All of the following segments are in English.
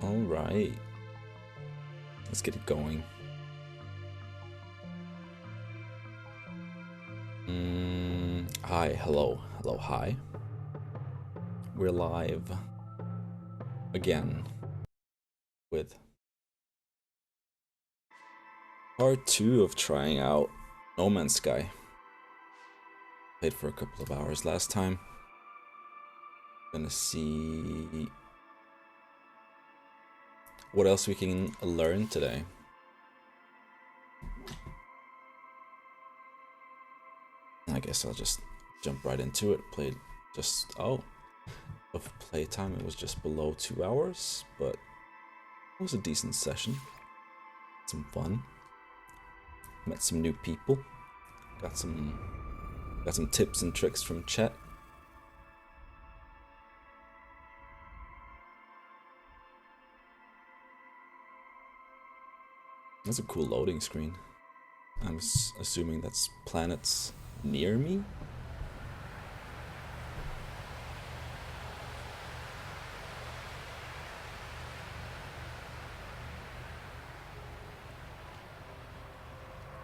All right. Let's get it going. Hi, hello, hi. We're live again with part 2 of trying out No Man's Sky. Played for a couple of hours last time. Gonna see what else we can learn today. I guess I'll just jump right into it. Played just, of playtime, it was just below 2 hours, but it was a decent session. Some fun. Met some new people. Got some tips and tricks from chat. That's a cool loading screen. I'm assuming that's planets near me?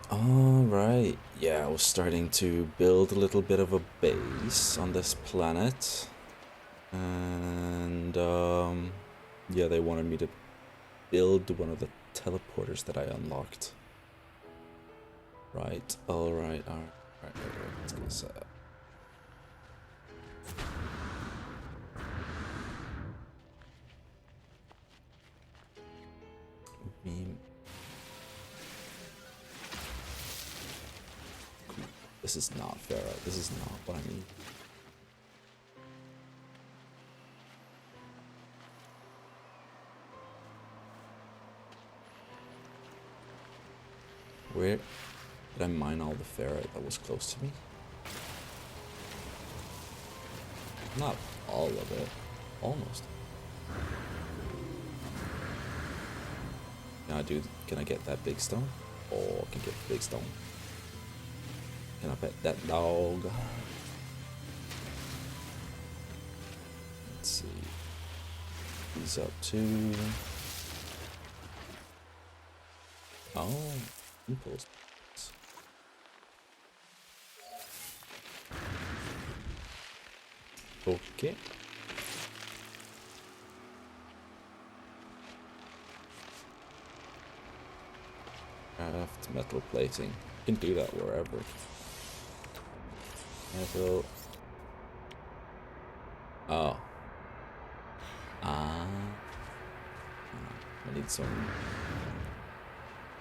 Alright, yeah, I was starting to build a little bit of a base on this planet. And, yeah, they wanted me to build one of the teleporters that I unlocked. Right, alright, let's get this up. This is not fair, this is not what I mean. Where did I mine all the ferrite that was close to me? Not all of it. Almost. Can I get that big stone? Oh, I can get the big stone. Can I pet that dog? Let's see. He's up too. Oh, impulse. Okay. Craft metal plating. You can do that wherever. Metal. Oh. I need some.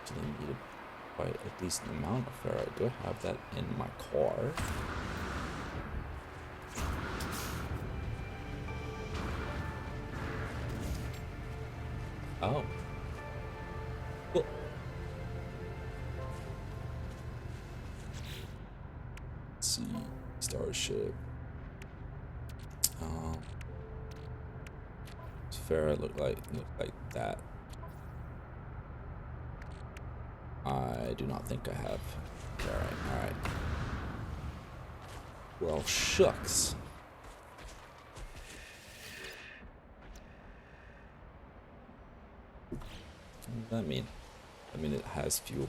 Actually need quite a decent amount of ferrite. Do I have that in my car? Oh. Cool. Let's see. Starship. Ferrite look like that. I do not think I have. Alright. Well, shucks. What does that mean? I mean, it has fuel.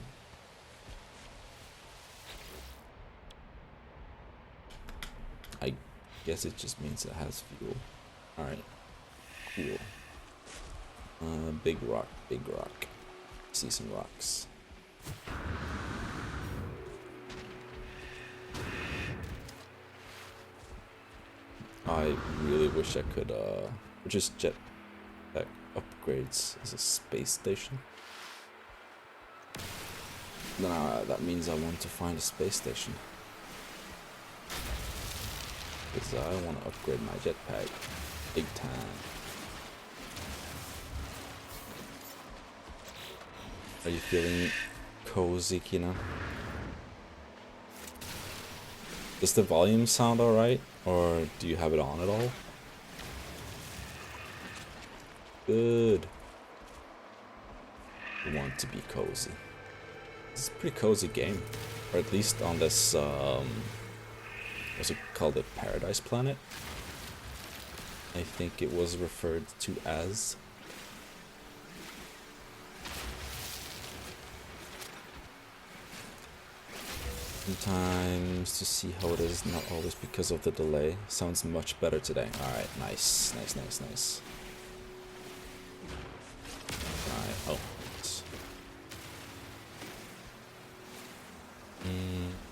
I guess it just means it has fuel. Alright. Cool. Big rock. See some rocks. I really wish I could just jetpack upgrades as a space station. Nah, that means I want to find a space station. Because I want to upgrade my jetpack big time. Are you feeling cozy, Kina? Does the volume sound alright? Or do you have it on at all? Good. You want to be cozy. This is a pretty cozy game. Or at least on this, what's it called? The Paradise Planet? I think it was referred to as. Sometimes to see how it is, not always because of the delay. Sounds much better today. Alright, nice. Nice. Alright, oh.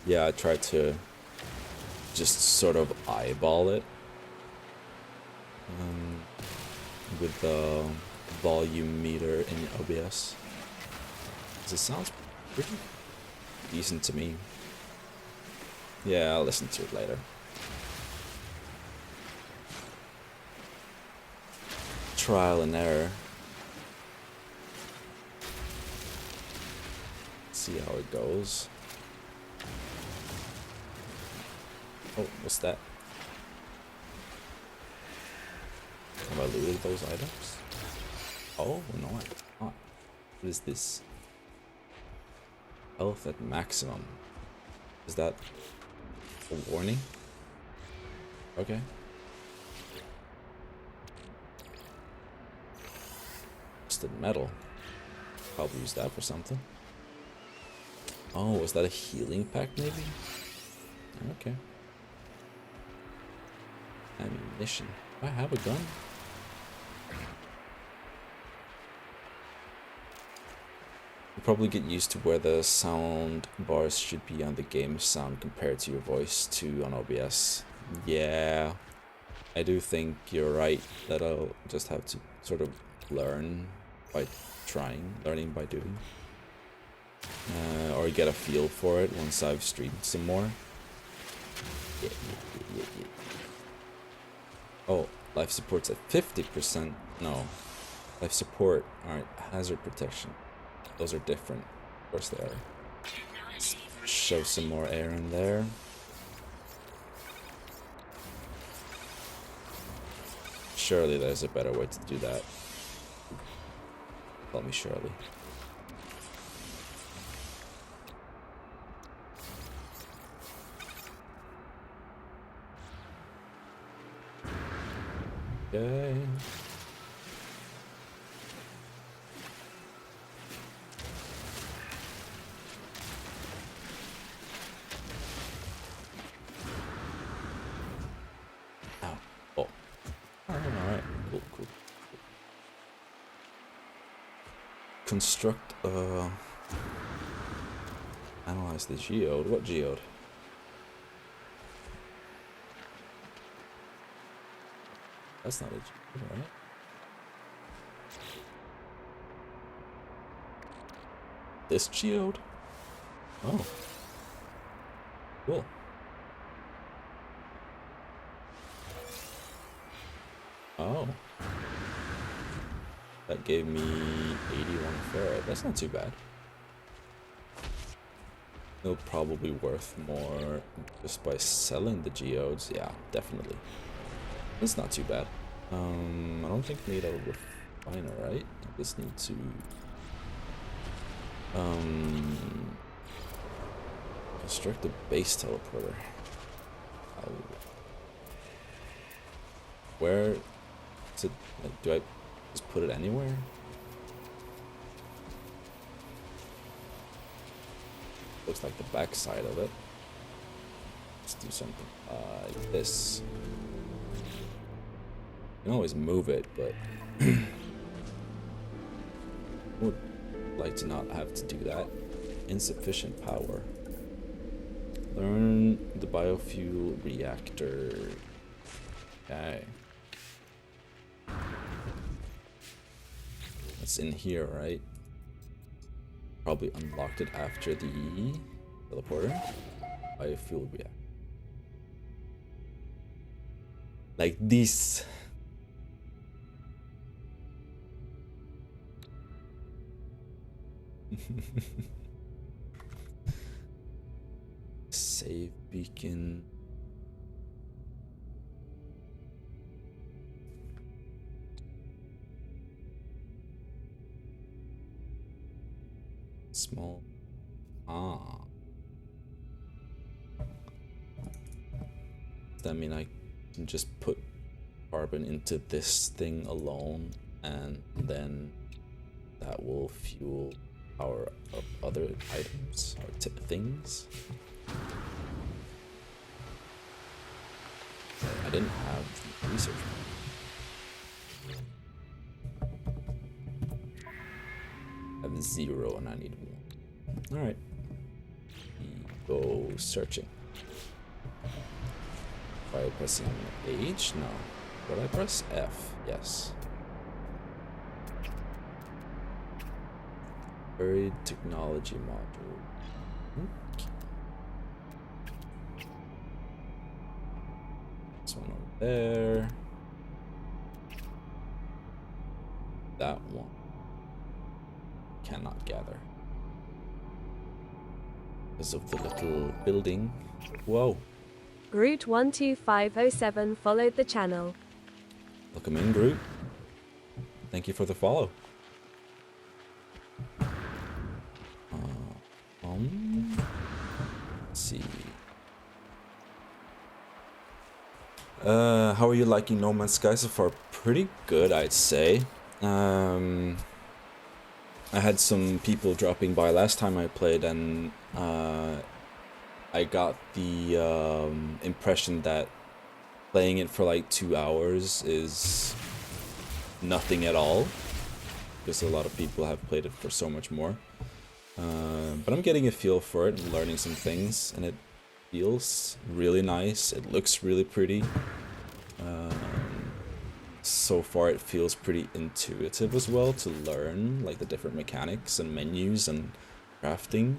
Yeah, I tried to just sort of eyeball it with the volume meter in OBS. It sounds pretty decent to me. Yeah, I'll listen to it later. Trial and error. See how it goes. Oh, what's that? Have I looted those items? Oh, no, I did not. What is this? Health at maximum. Is that a warning? Okay. Rusted metal. Probably use that for something. Oh, is that a healing pack maybe? Okay. Ammunition. Do I have a gun? You probably get used to where the sound bars should be on the game sound compared to your voice too on OBS. Yeah, I do think you're right that I'll just have to sort of learn by trying, learning by doing. Or get a feel for it once I've streamed some more. Yeah. Oh, life support's at 50%. No. Life support. Alright, hazard protection. Those are different. Of course they are. Let's shove some more air in there. Surely there's a better way to do that. Call me Shirley. Okay. Ow. Oh. Alright. Cool. Construct, analyze the geode. What geode? That's not a geode, right? This geode? Oh. Cool. Oh. That gave me 81 ferret. That's not too bad. It'll probably worth more just by selling the geodes. Yeah, definitely. That's not too bad. I don't think we need a refiner, right? I just need to construct a base teleporter. Where to, like, do I just put it anywhere? Looks like the back side of it. Let's do something like this. You can always move it, but would like to not have to do that. Insufficient power. Learn the biofuel reactor. Okay. It's in here, right? Probably unlocked it after the teleporter. Biofuel reactor. Like this. Save beacon. Small. Ah. Does that mean I can just put carbon into this thing alone and then that will fuel our other items or things? I didn't have the research. I have 0 and I need 1. Alright. Go searching. By pressing H? No. Will I press F? Yes. Buried technology module. Okay. This one over there. That one. Cannot gather. Because of the little building. Whoa. Groot12507 followed the channel. Welcome in, Groot. Thank you for the follow. Let's see. How are you liking No Man's Sky so far? Pretty good, I'd say. I had some people dropping by last time I played, and I got the impression that playing it for like 2 hours is nothing at all, because a lot of people have played it for so much more. But I'm getting a feel for it and learning some things, and it feels really nice. It looks really pretty. So far it feels pretty intuitive as well to learn like the different mechanics and menus and crafting.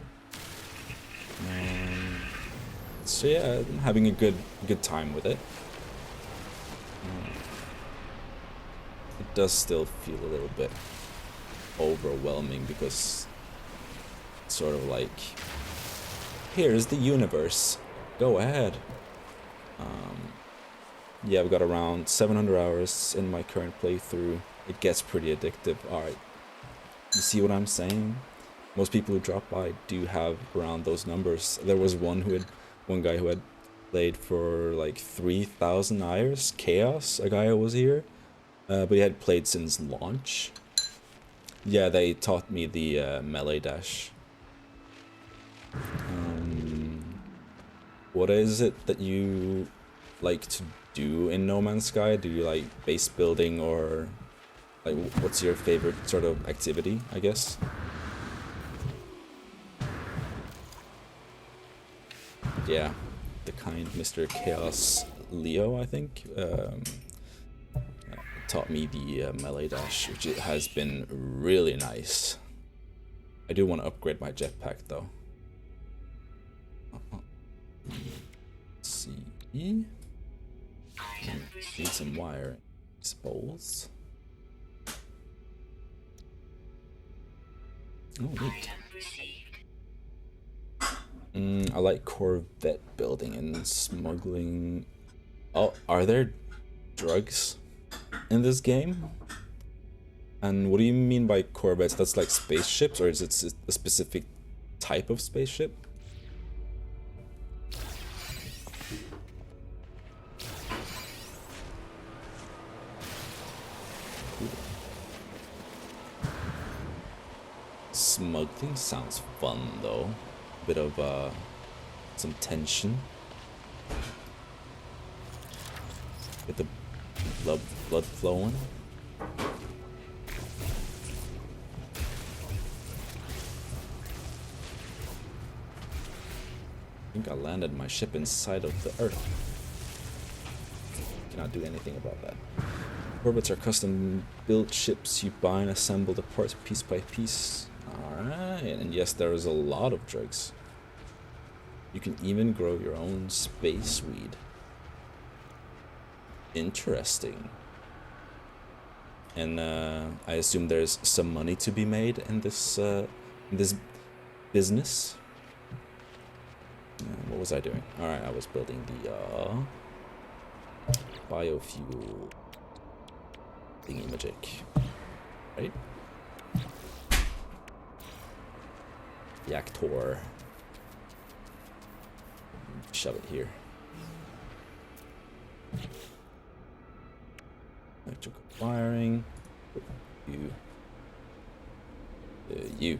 So yeah, I'm having a good time with it. It does still feel a little bit overwhelming because it's sort of like, here's the universe, go ahead. Yeah, I've got around 700 hours in my current playthrough. It gets pretty addictive. Alright, you see what I'm saying? Most people who drop by do have around those numbers. There was one guy who had played for like 3,000 hours. Chaos, a guy who was here, but he had played since launch. Yeah, they taught me the melee dash. What is it that you like to do in No Man's Sky? Do you like base building, or like what's your favorite sort of activity, I guess? Yeah, the kind Mr. Chaos Leo, I think, taught me the melee dash, which it has been really nice. I do want to upgrade my jetpack though. Let's see. Need some wire. Spoles. Oh, neat. I like Corvette building and smuggling. Oh, are there drugs in this game? And what do you mean by Corvettes? That's like spaceships, or is it a specific type of spaceship? Smuggling sounds fun though. Bit of some tension. Get the blood flowing. I think I landed my ship inside of the Earth. Cannot do anything about that. Corvettes are custom built ships. You buy and assemble the parts piece by piece. Alright, and yes, there is a lot of drugs. You can even grow your own space weed. Interesting. And I assume there's some money to be made in this business. What was I doing? Alright, I was building the biofuel thingy-majig. Right? Reactor. Shove it here. Electrical wiring. You.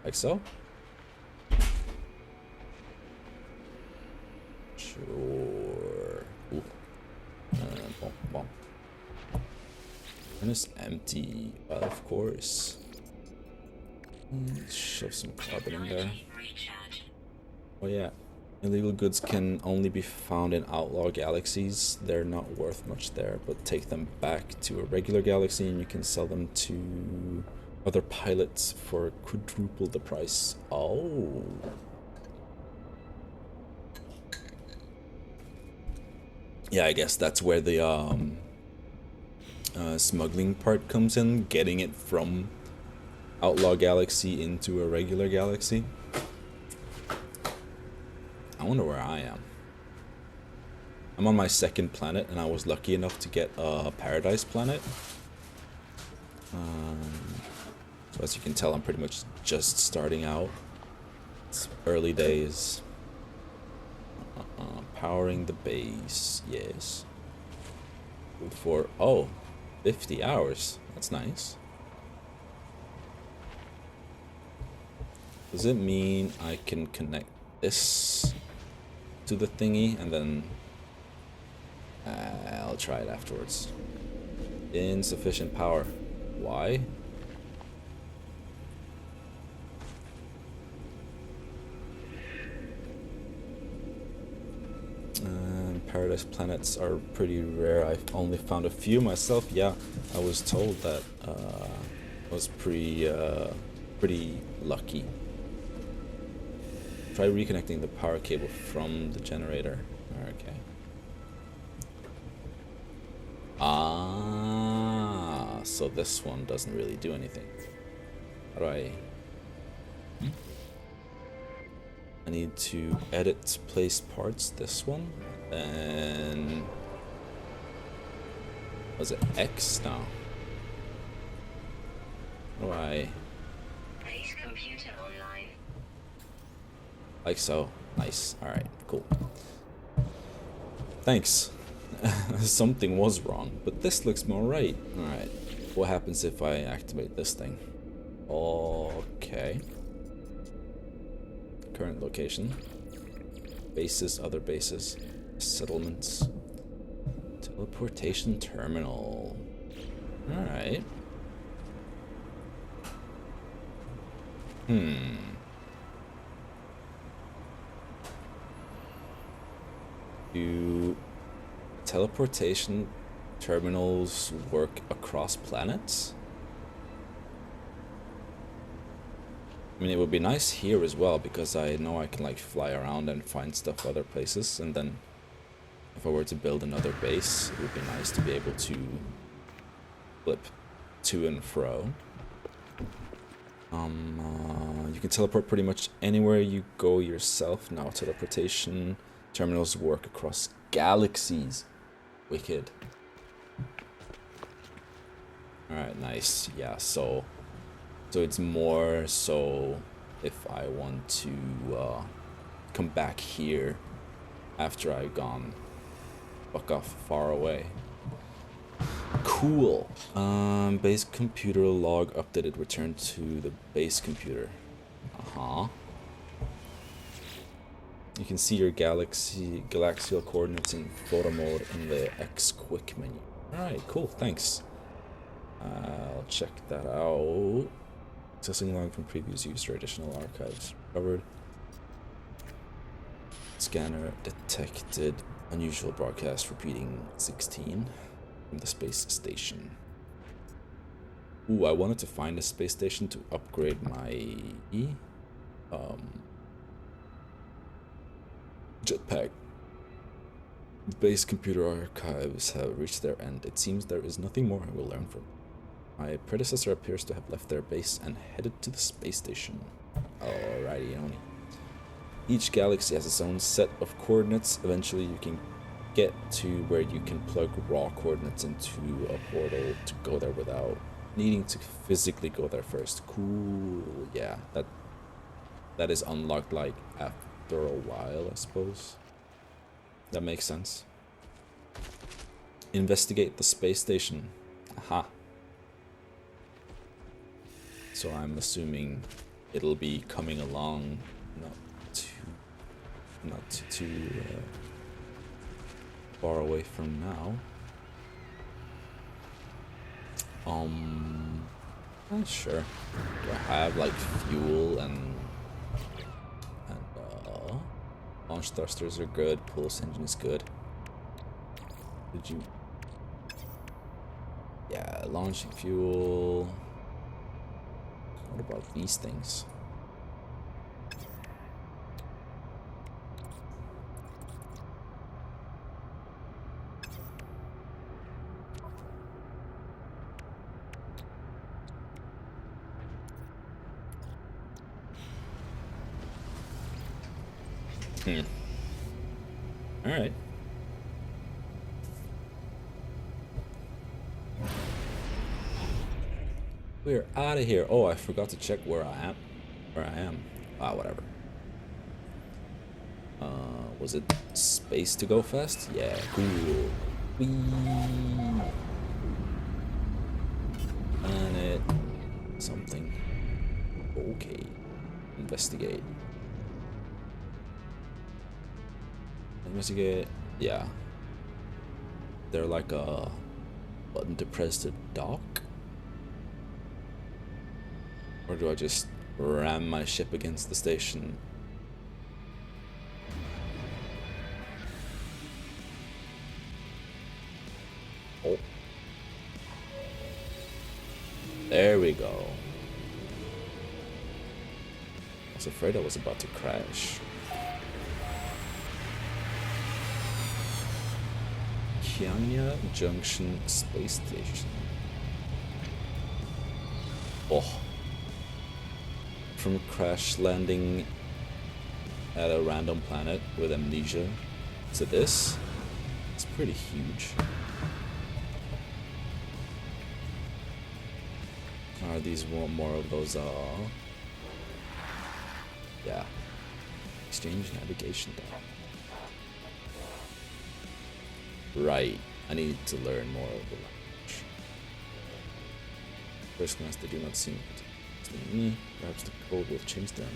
Like so. Sure. Ooh. Bom, bom. And it's empty, of course. Shove some carbon in there. Oh yeah. Illegal goods can only be found in outlaw galaxies. They're not worth much there, but take them back to a regular galaxy and you can sell them to other pilots for quadruple the price. Oh. Yeah, I guess that's where the smuggling part comes in, getting it from outlaw galaxy into a regular galaxy. I wonder where I am. I'm on my second planet, and I was lucky enough to get a paradise planet. So as you can tell, I'm pretty much just starting out. It's early days. Powering the base, yes. Good for, 50 hours. That's nice. Does it mean I can connect this to the thingy and then I'll try it afterwards. Insufficient power. Why? Paradise planets are pretty rare. I've only found a few myself. Yeah, I was told that I was pretty lucky. Try reconnecting the power cable from the generator. Okay. Ah, so this one doesn't really do anything. How do I... I need to edit place parts, this one, and was it X now? How do I... Base computer online. Like so. Nice. Alright, cool. Thanks. Something was wrong, but this looks more right. Alright, what happens if I activate this thing? Okay. Current location. Bases, other bases. Settlements. Teleportation terminal. Alright. Do teleportation terminals work across planets? I mean, it would be nice here as well, because I know I can like fly around and find stuff other places, and then if I were to build another base, it would be nice to be able to flip to and fro. You can teleport pretty much anywhere you go yourself. Now teleportation terminals work across galaxies. Wicked. Alright, nice. Yeah, so it's more so if I want to come back here after I've gone fuck off far away. Cool. Base computer log updated. Return to the base computer. You can see your galaxial coordinates in photo mode in the X quick menu. Alright, cool, thanks. I'll check that out. Accessing log from previous user, additional archives covered. Scanner detected unusual broadcast repeating 16 from the space station. Ooh, I wanted to find a space station to upgrade my jetpack. Base computer archives have reached their end. It seems there is nothing more I will learn from. My predecessor appears to have left their base and headed to the space station. Alrighty, Oni. Each galaxy has its own set of coordinates. Eventually you can get to where you can plug raw coordinates into a portal to go there without needing to physically go there first. Cool. Yeah, that is unlocked like after a while, I suppose. That makes sense. Investigate the space station. Aha. So I'm assuming it'll be coming along not too far away from now. Sure. Do I have like fuel and launch thrusters are good. Pulse engine is good. Did you? Yeah, launching fuel. What about these things? Alright. We're out of here. Oh, I forgot to check where I am. Ah, whatever. Was it space to go fast? Yeah, cool. Whee! Planet. Something. Okay. Investigate. Investigate. Yeah. They're like a button to press to dock? Or do I just ram my ship against the station? Oh. There we go. I was afraid I was about to crash. Kianya Junction Space Station. Oh. From crash landing at a random planet with amnesia to this, it's pretty huge. Are these more of those, yeah. Exchange navigation down. Right, I need to learn more of the language. First class, they do not seem to me. Perhaps the code will change their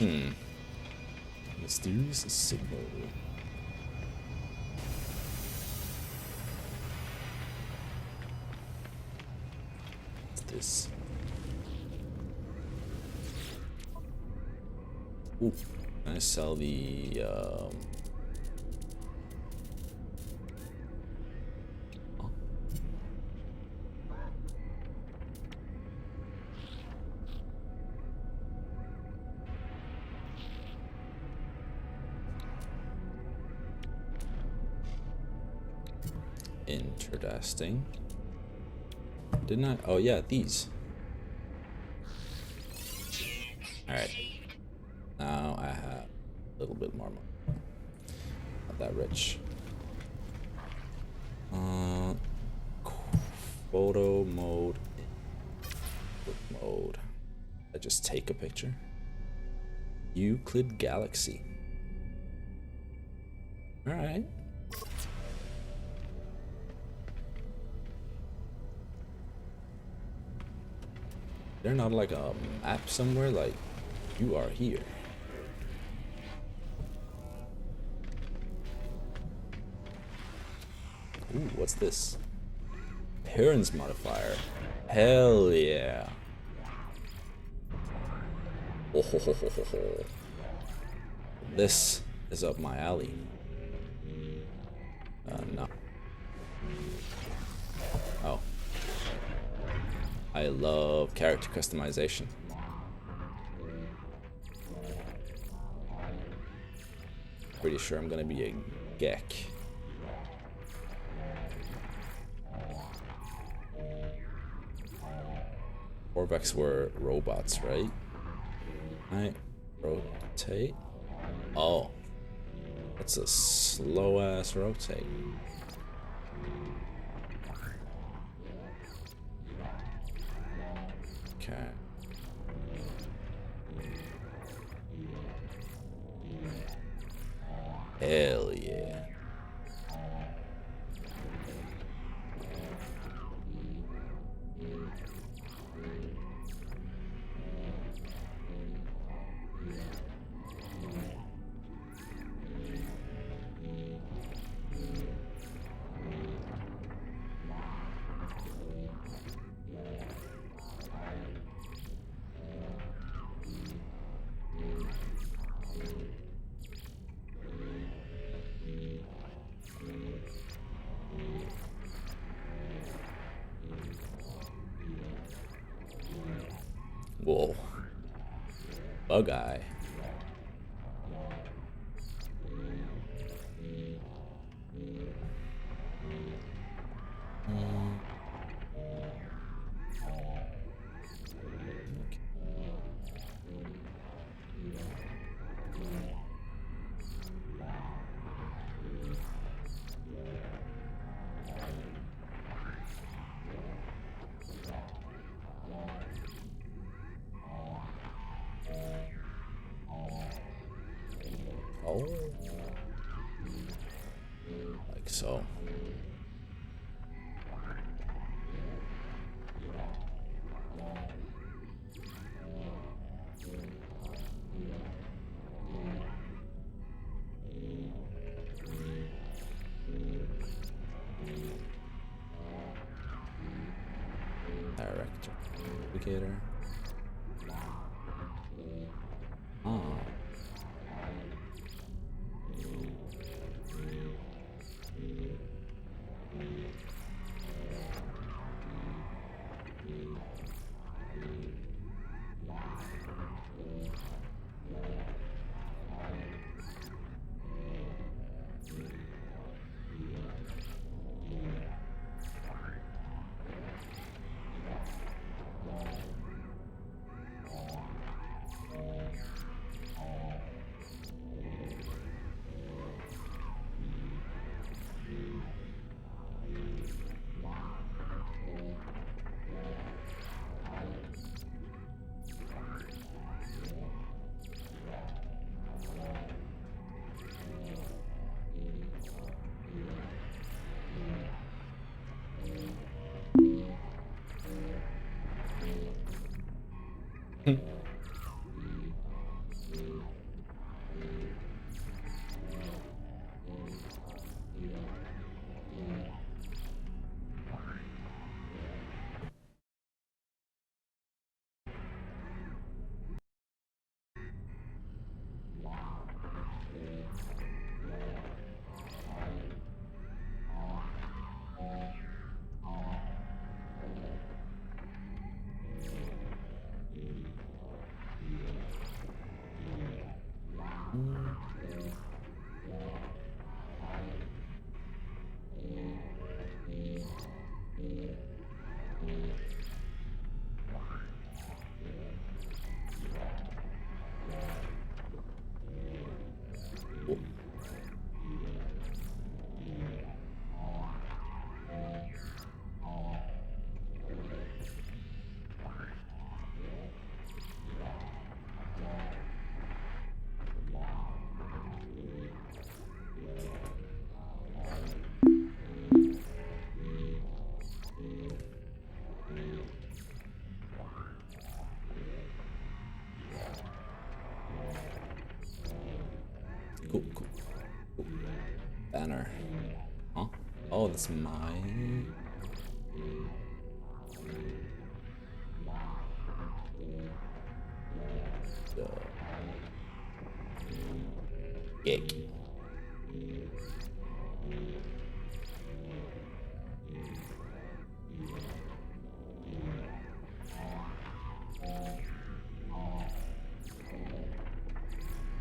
mind. Mysterious signal. What's this? Ooh, I sell the interesting. Didn't I? Oh yeah, these. Alright. Now I have a little bit more money. Not that rich. Photo mode. Input mode. I just take a picture. Euclid Galaxy. Alright. They're not like a map somewhere, like you are here. Ooh, what's this? Appearance modifier. Hell yeah. Oh, ho, ho, ho, ho, ho. This is up my alley. No. Oh. I love character customization. Pretty sure I'm gonna be a Gek. Orvex were robots, right? I rotate. Oh, that's a slow ass rotate. Okay. Hell yeah. Whoa. Bug eye. Oh, like so. Director, indicator. Oh. Cool, cool, cool. Banner. Huh? Oh, that's mine. Yik.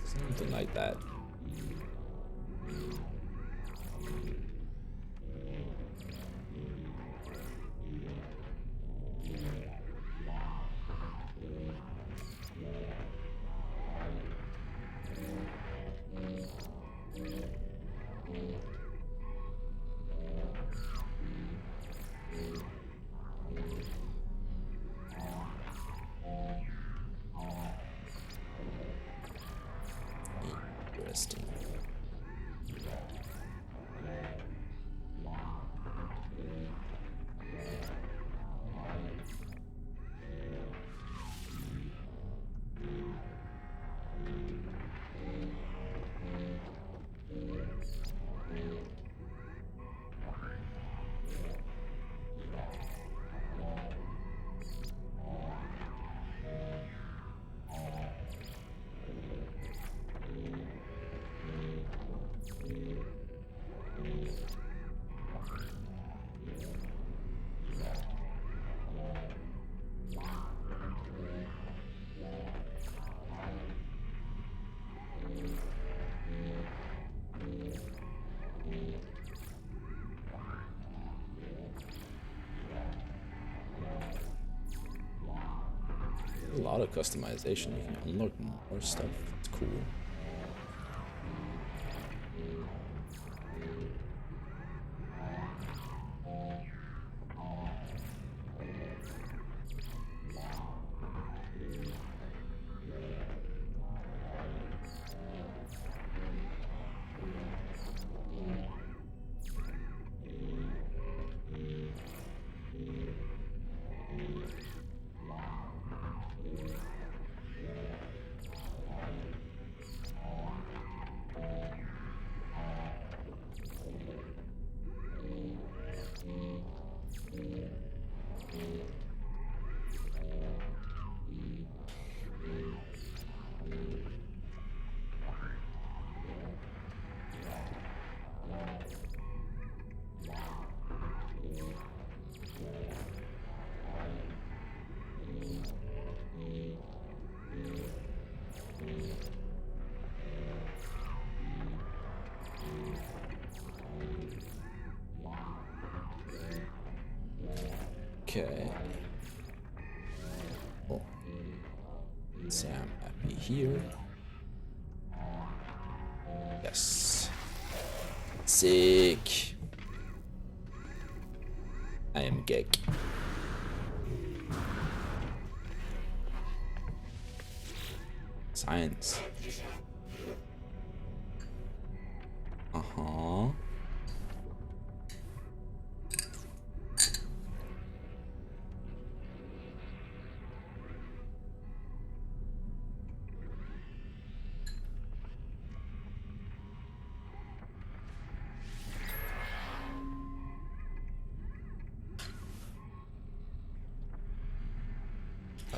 Something like that. lot of customization. You can unlock more stuff. It's cool. Okay. Oh. So I'm happy here. Yes. Sick. I am geek. Science. Uh-huh.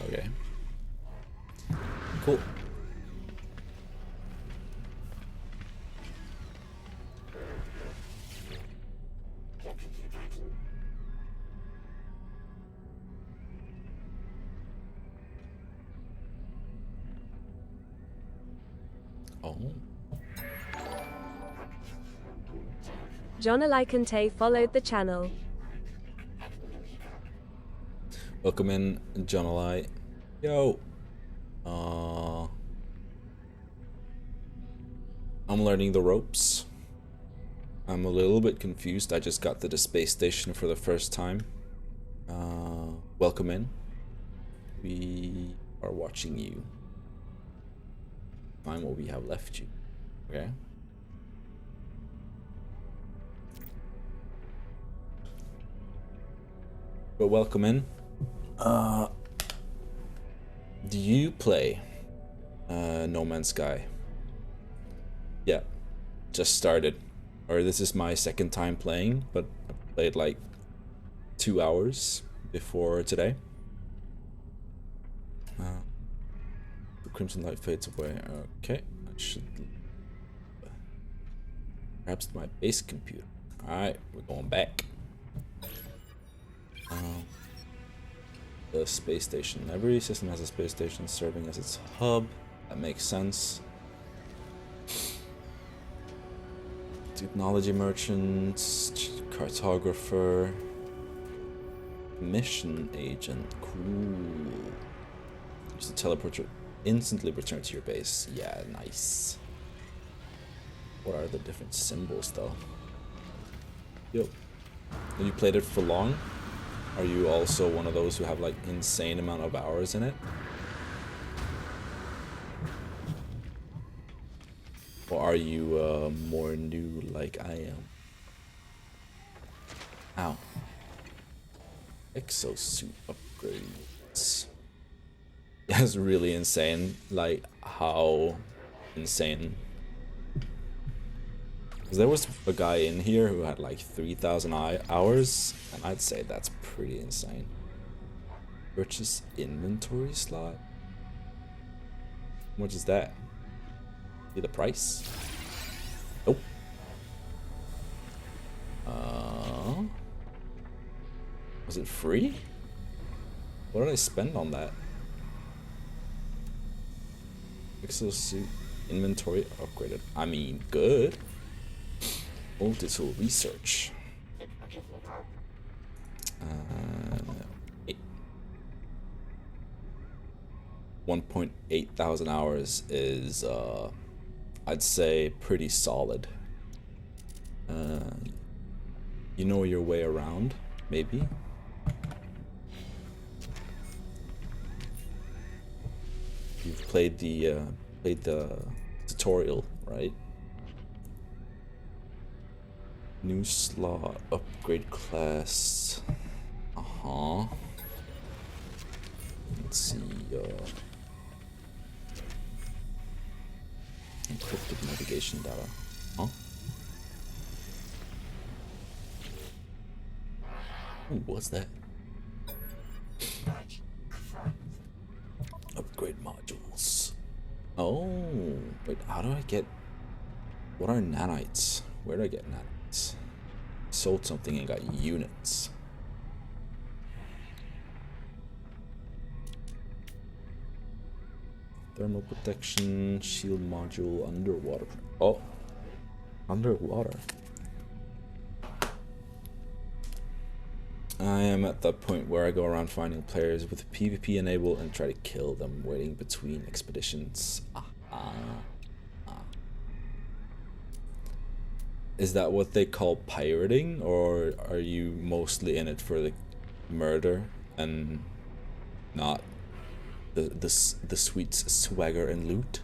Okay. Cool. Oh. John Alicante followed the channel. Welcome in, John Eli. Yo. I'm learning the ropes. I'm a little bit confused. I just got to the space station for the first time. Welcome in. We are watching you. Find what we have left you. Okay. But welcome in. Do you play No Man's Sky? Yeah, just started. Or this is my second time playing, but I played like 2 hours before today. The crimson light fades away. Okay, I should. Perhaps my base computer. Alright, we're going back. The space station. Every system has a space station serving as its hub. That makes sense. Technology merchant, cartographer, mission agent. Cool. Use the teleporter. Instantly return to your base. Yeah, nice. What are the different symbols though? Yo. Have you played it for long? Are you also one of those who have like insane amount of hours in it? Or are you more new like I am? Ow. Exosuit upgrades. That's really insane. Like how insane. Because there was a guy in here who had like 3,000 hours, and I'd say that's pretty insane. Purchase inventory slot? How much is that? See the price? Nope. Was it free? What did I spend on that? Exosuit inventory upgraded. I mean, good. Multi-tool research. 1.8 thousand hours is, I'd say, pretty solid. You know your way around, maybe? You've played the tutorial, right? New slot, upgrade class. Let's see, encrypted navigation data. Ooh, what's that? Upgrade modules. Oh, wait, how do I get... What are nanites? Where do I get nanites? Sold something and got units. Thermal protection, shield module, underwater. Oh, underwater. I am at that point where I go around finding players with PvP enabled and try to kill them, waiting between expeditions. Is that what they call pirating, or are you mostly in it for the murder and not the sweet swagger and loot?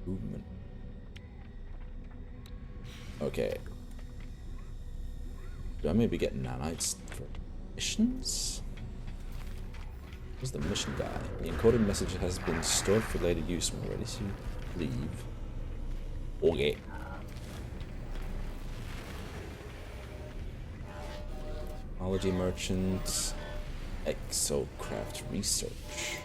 Movement. Okay. Do I maybe get nanites for missions? Who's the mission guy? The encoded message has been stored for later use. We're ready to leave. Okay. Technology merchants. Exocraft research.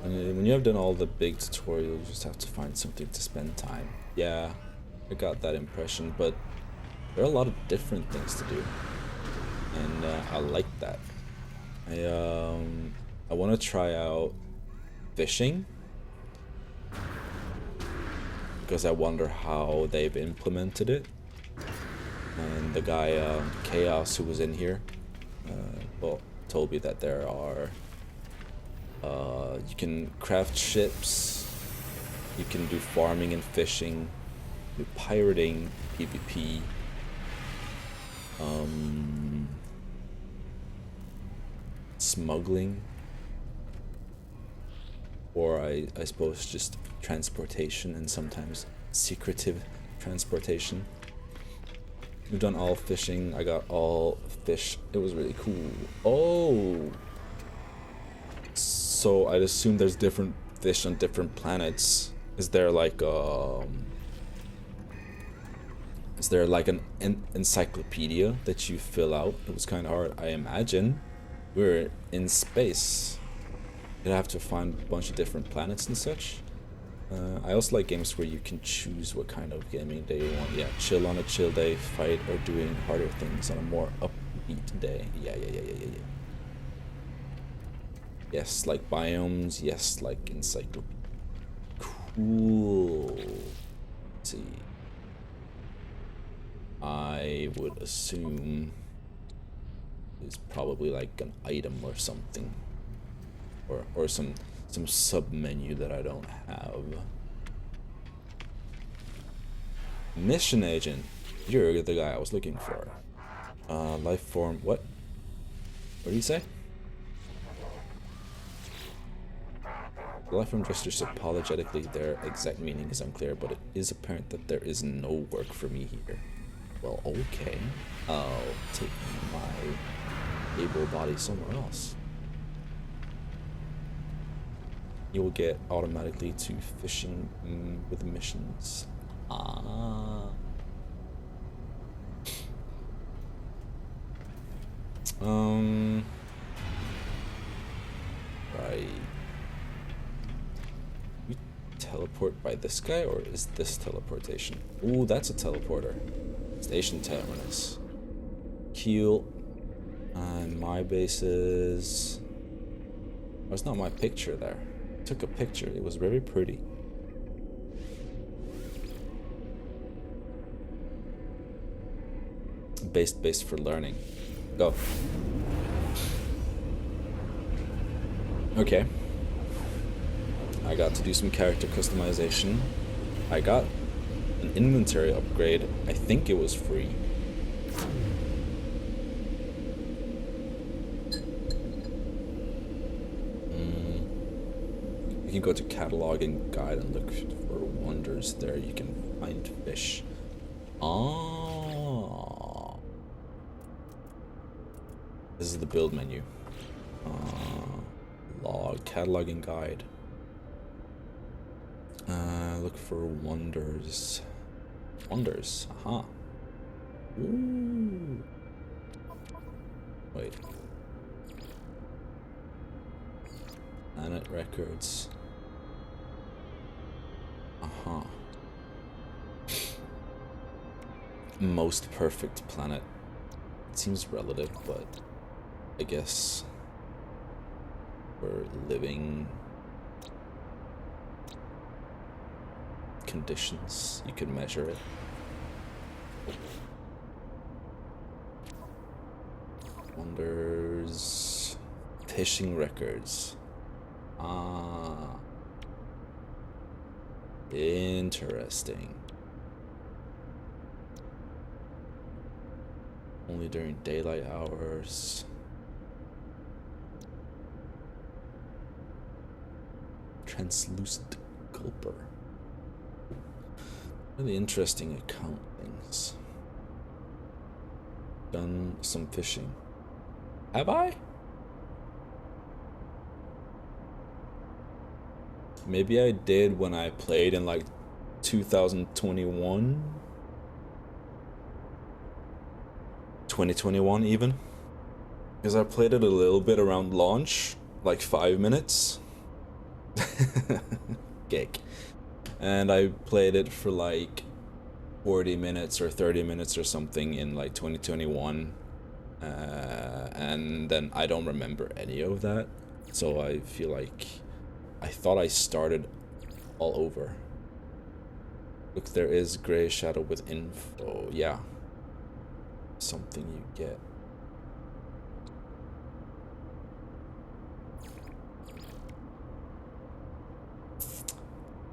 And when you have done all the big tutorials, you just have to find something to spend time. Yeah, I got that impression, but there are a lot of different things to do, and I like that. I want to try out fishing because I wonder how they've implemented it. And the guy Chaos, who was in here, well, told me that there are you can craft ships, you can do farming and fishing, do pirating, PvP, smuggling, or I suppose just transportation, and sometimes secretive transportation. We've done all fishing. I got all fish. It was really cool. Oh, so I'd assume there's different fish on different planets. Is there like an encyclopedia that you fill out? It was kind of hard. I imagine we're in space. You'd have to find a bunch of different planets and such. I also like games where you can choose what kind of gaming day you want. Yeah, chill on a chill day, fight, or doing harder things on a more upbeat day. Yeah. Yes, like biomes. Yes, like encyclopedia. Cool. Let's see. I would assume it's probably like an item or something, or some sub menu that I don't have. Mission agent, you're the guy I was looking for. Life form. What do you say? The life form gestures apologetically. Their exact meaning is unclear, but it is apparent that there is no work for me here. Well, okay. I'll take my able body somewhere else. You will get automatically to fishing with missions. Right. We teleport by this guy, or is this teleportation? Ooh, that's a teleporter. Station terminus. Keel. And my base is... That's not my picture there. I took a picture. It was very pretty. Based for learning. Go. Okay. I got to do some character customization. I got an inventory upgrade. I think it was free. You can go to catalog and guide and look for wonders there. You can find fish. Oh. This is the build menu. Log, catalog and guide. Look for wonders. Wonders. Aha. Ooh. Wait. Planet records. Uh-huh. Most perfect planet. It seems relative, but I guess for living conditions, you can measure it. Wonders. Fishing records. Ah. Interesting. Only during daylight hours. Translucent gulper. Really interesting account things. Done some fishing. Have I? Maybe I did when I played in like 2021? 2021 even? Because I played it a little bit around launch, like 5 minutes. Gig. And I played it for like 40 minutes or 30 minutes or something in like 2021. And then I don't remember any of that. So I feel like I thought I started all over. Look, there is gray shadow with info. Yeah. Something you get.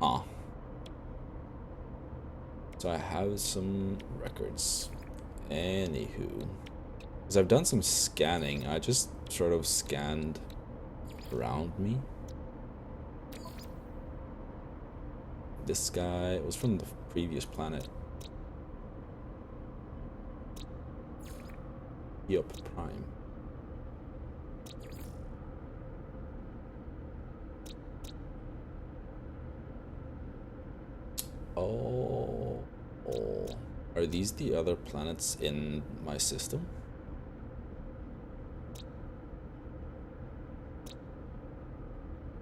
Ah. So I have some records. Anywho. Because I've done some scanning. I just sort of scanned around me. This guy was from the previous planet. Yup, Prime. Oh. Are these the other planets in my system?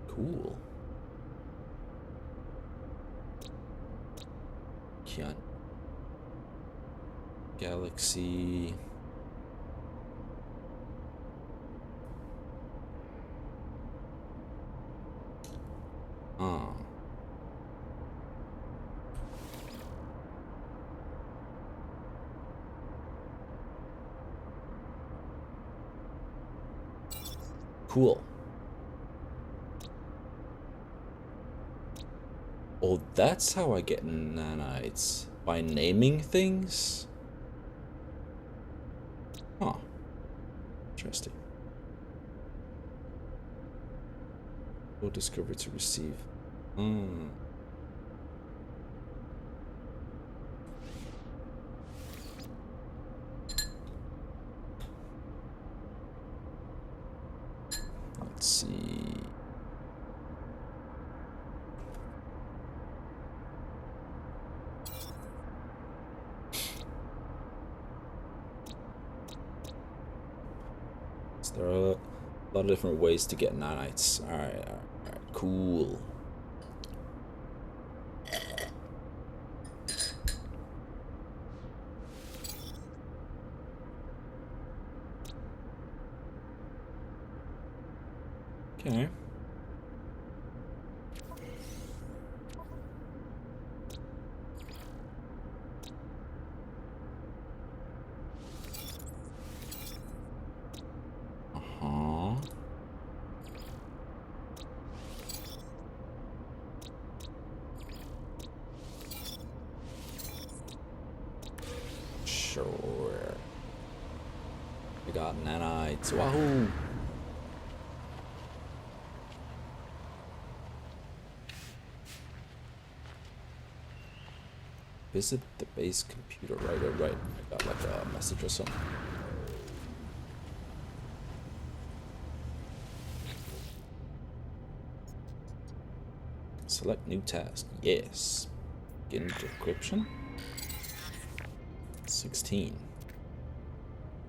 Cool. Kian. Galaxy. Ah. Cool. Oh, that's how I get nanites. By naming things? Huh. Interesting. Full discovery to receive. Let's see. There are a lot of different ways to get nanites. Alright, cool. Okay. Sure. We got nanites. Wahoo! Visit the base computer. Right. I got like a message or something. Select new task. Yes. Get into decryption. 16.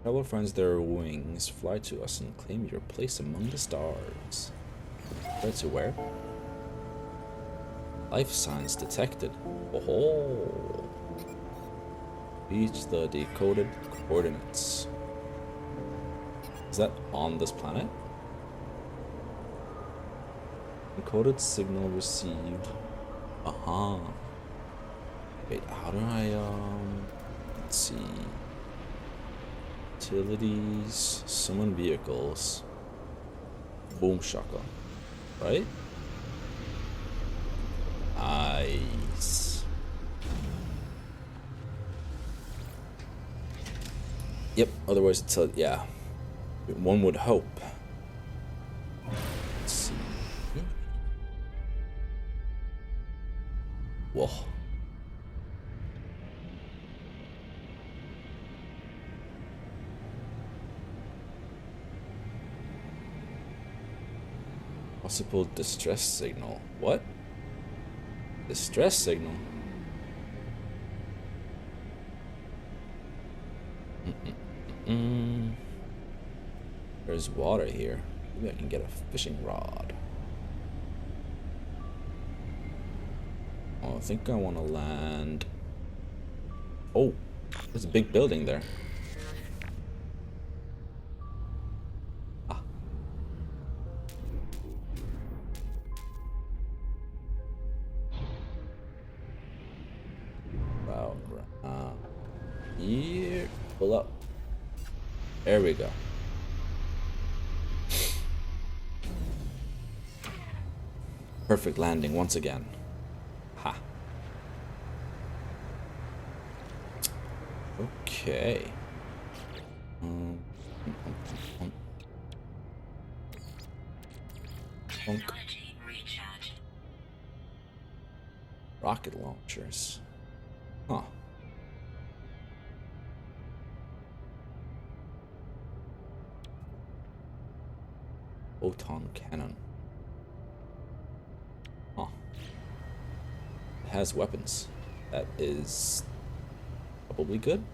Tell our friends their wings. Fly to us and claim your place among the stars. Where to where? Life signs detected. Oh. Reach the decoded coordinates. Is that on this planet? Encoded signal received. Wait, how do I let's see. Utilities, summon vehicles. Boom shaka. Right? Nice. Yep, otherwise it's yeah. One would hope. Let's see. Whoa. Possible distress signal. What? Distress signal? There's water here. Maybe I can get a fishing rod. Oh, I think I want to land. Oh, there's a big building there. Ah. Wow. Here. Pull up. There we go. Perfect landing once again. Ha. Okay. Technology recharge. Rocket launchers. Huh. Photon cannon. Huh. It has weapons. That is probably good.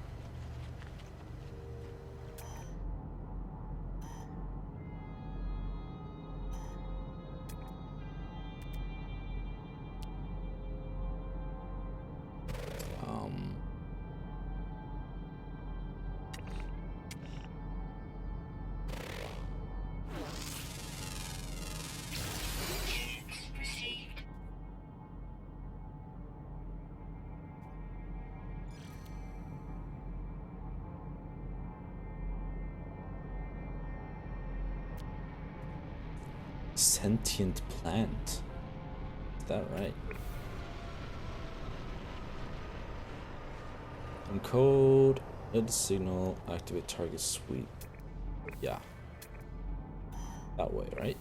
Received. Sentient plant. Is that right? Encode, add signal, activate target sweep. Yeah. That way, right?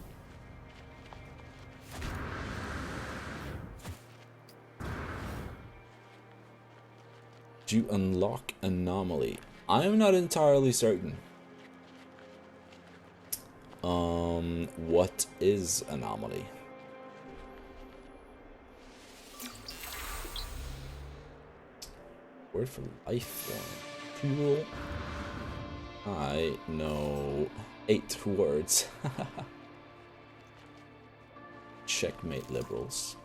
Do you unlock anomaly? I'm not entirely certain. What is anomaly? Word for life form. Cool. I know 8 words. Checkmate, liberals.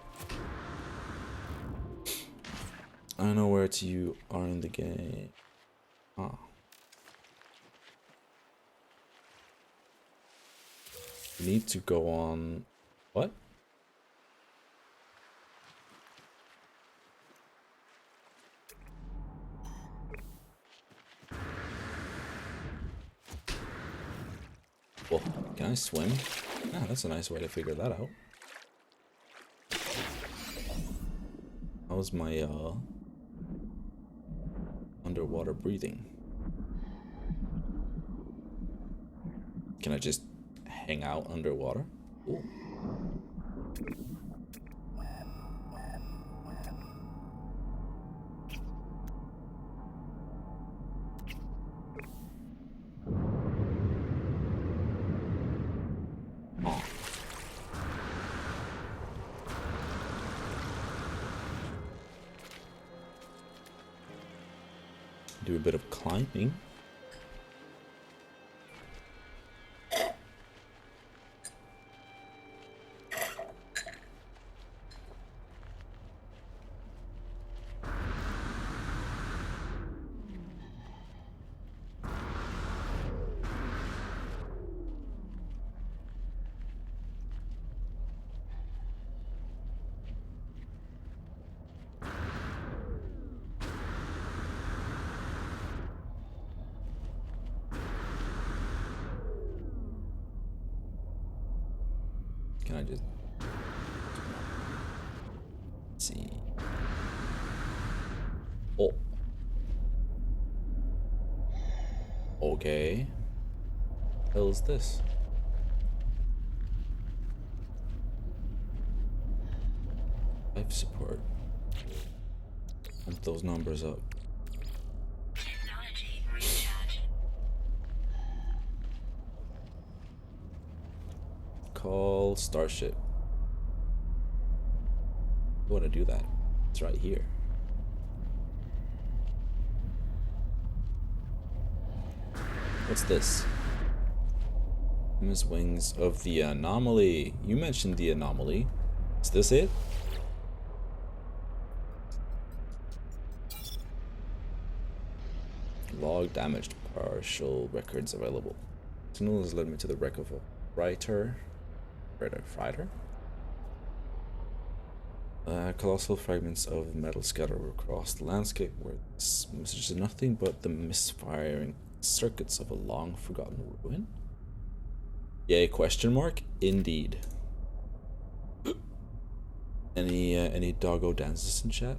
I don't know where you are in the game. Ah. You need to go on. What? Well, can I swim? Yeah, that's a nice way to figure that out. How's my underwater breathing. Can I just hang out underwater? Ooh. Oh. Do a bit of climbing. Can I just see? Oh. Okay. What the hell is this? Life support. Pump those numbers up. Technology recharge. Call Starship. I want to do that. It's right here. What's this? Famous wings of the anomaly. You mentioned the anomaly. Is this it? Log damaged. Partial records available. Signal has led me to the wreck of a freighter. Colossal fragments of metal scatter across the landscape, where this message is nothing but the misfiring circuits of a long forgotten ruin. Yay, question mark? Indeed. Any doggo dances in chat?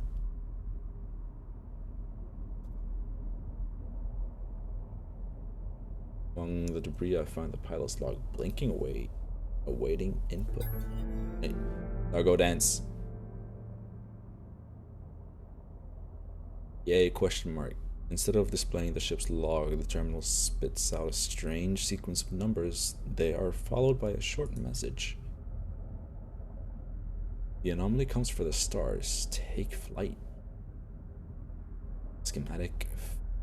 Among the debris, I find the pilot's log blinking away, awaiting input. Hey, doggo dance. Yay, question mark. Instead of displaying the ship's log, the terminal spits out a strange sequence of numbers. They are followed by a short message. The anomaly comes for the stars. Take flight. Schematic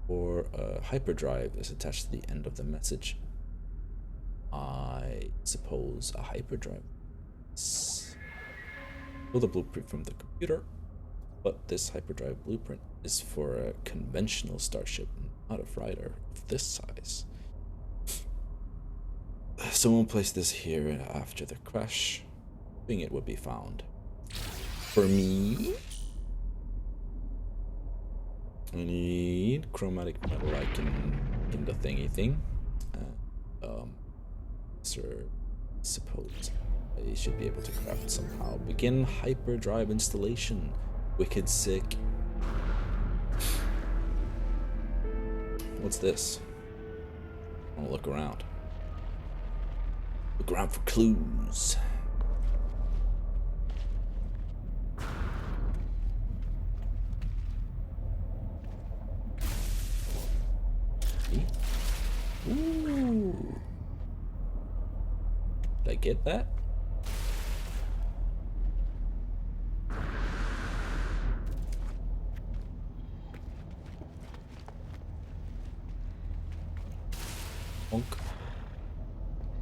for a hyperdrive is attached to the end of the message. I suppose a hyperdrive. Pull the blueprint from the computer. But this hyperdrive blueprint is for a conventional starship, not a freighter of this size. Someone placed this here after the crash, hoping it would be found. For me, I need chromatic metal icon in the thingy thing. Sir, suppose I should be able to craft somehow. Begin hyperdrive installation. Wicked sick. What's this? I want to look around. Look around for clues. Ooh. Did I get that? Bonk.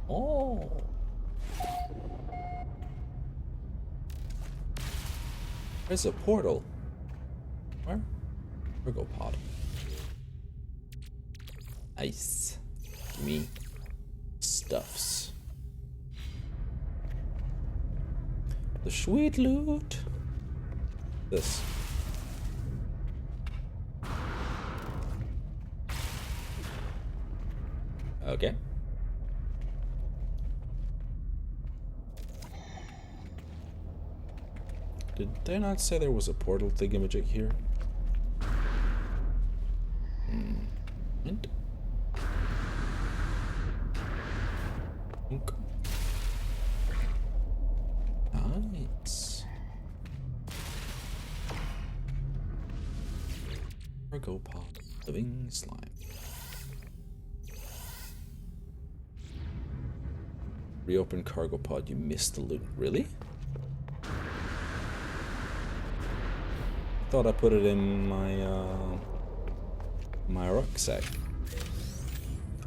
Oh. There's a portal. Where? Cargo pod. Nice. Me. Stuffs. The sweet loot. This. Okay. Did they not say there was a portal thingamajig here? And nice. Cargo pod, living slime. Reopen cargo pod, you missed the loot. Really? Thought I put it in my rucksack.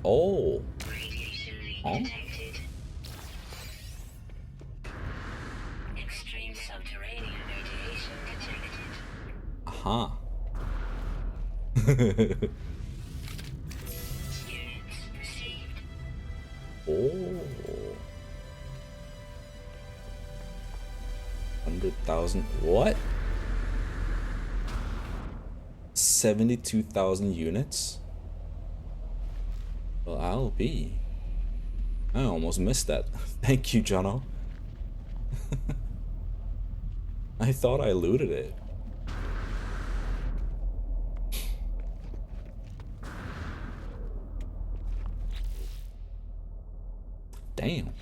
Oh. Radiation leak Huh? detected. Extreme subterranean radiation detected. Aha. Units received. Oh. 100,000. What? 72,000 units? Well, I'll be. I almost missed that. Thank you, Jono. I thought I looted it. Damn.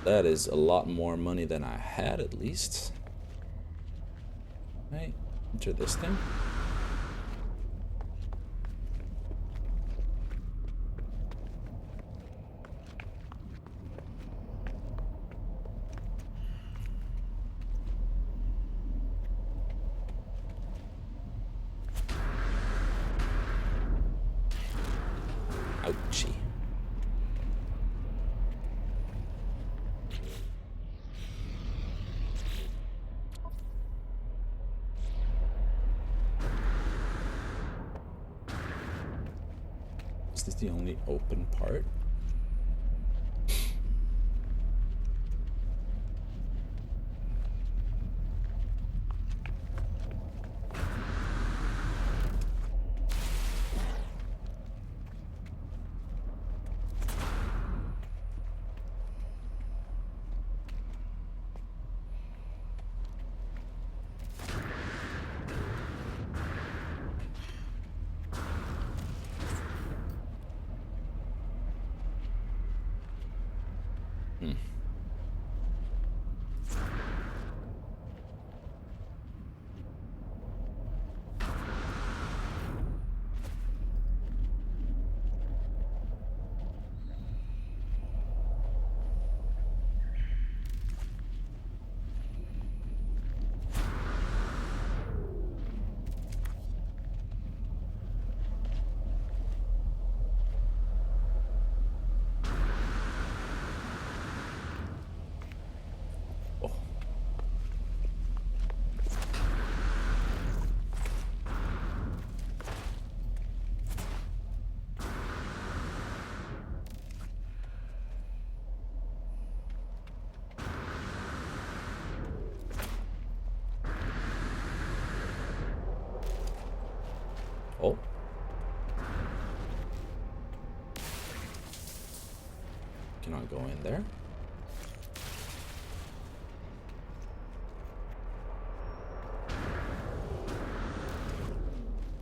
That is a lot more money than I had, at least. Right, enter this thing. Ouchie. Is this the only open part? Oh. Oh. Cannot go in there.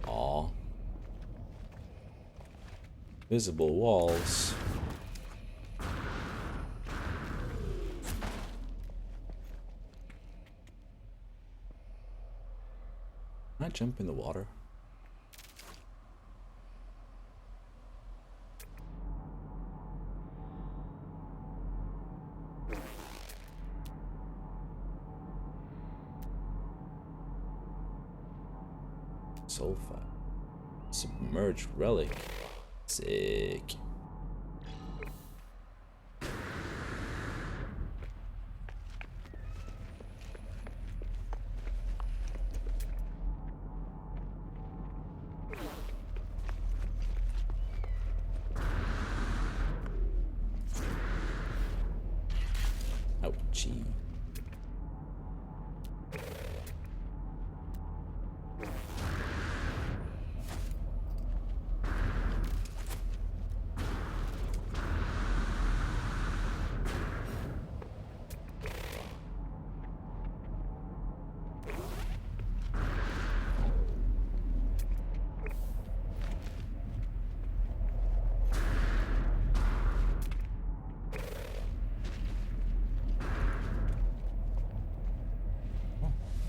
Aw. Visible walls. Can I jump in the water? Sulfide. Submerged relic. Sick. Ouchie.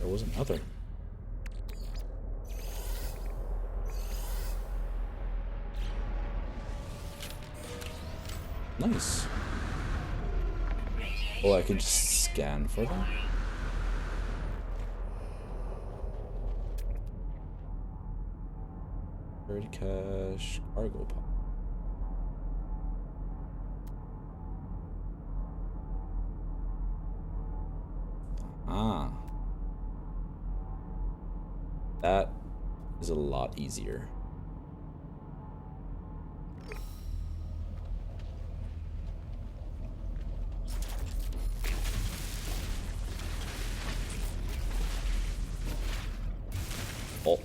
There was another. Nice. Oh, I can just scan for them. Security cache, cargo pod. Ah. That is a lot easier. Oh.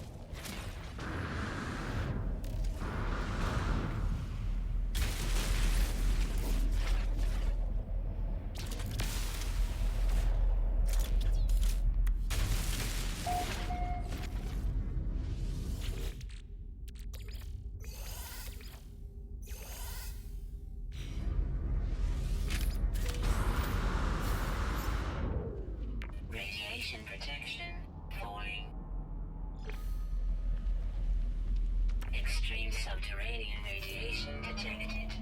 Radiation protection falling. Extreme subterranean radiation detected.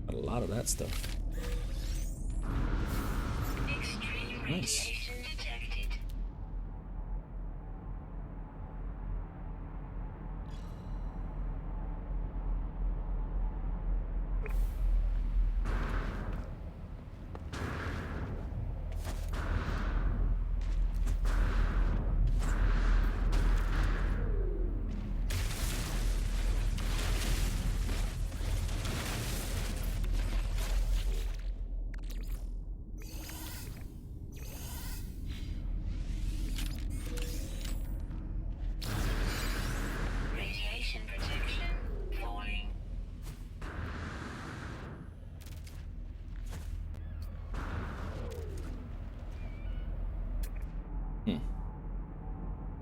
A lot of that stuff. Extreme Nice. radiation detected. Radiation protection falling.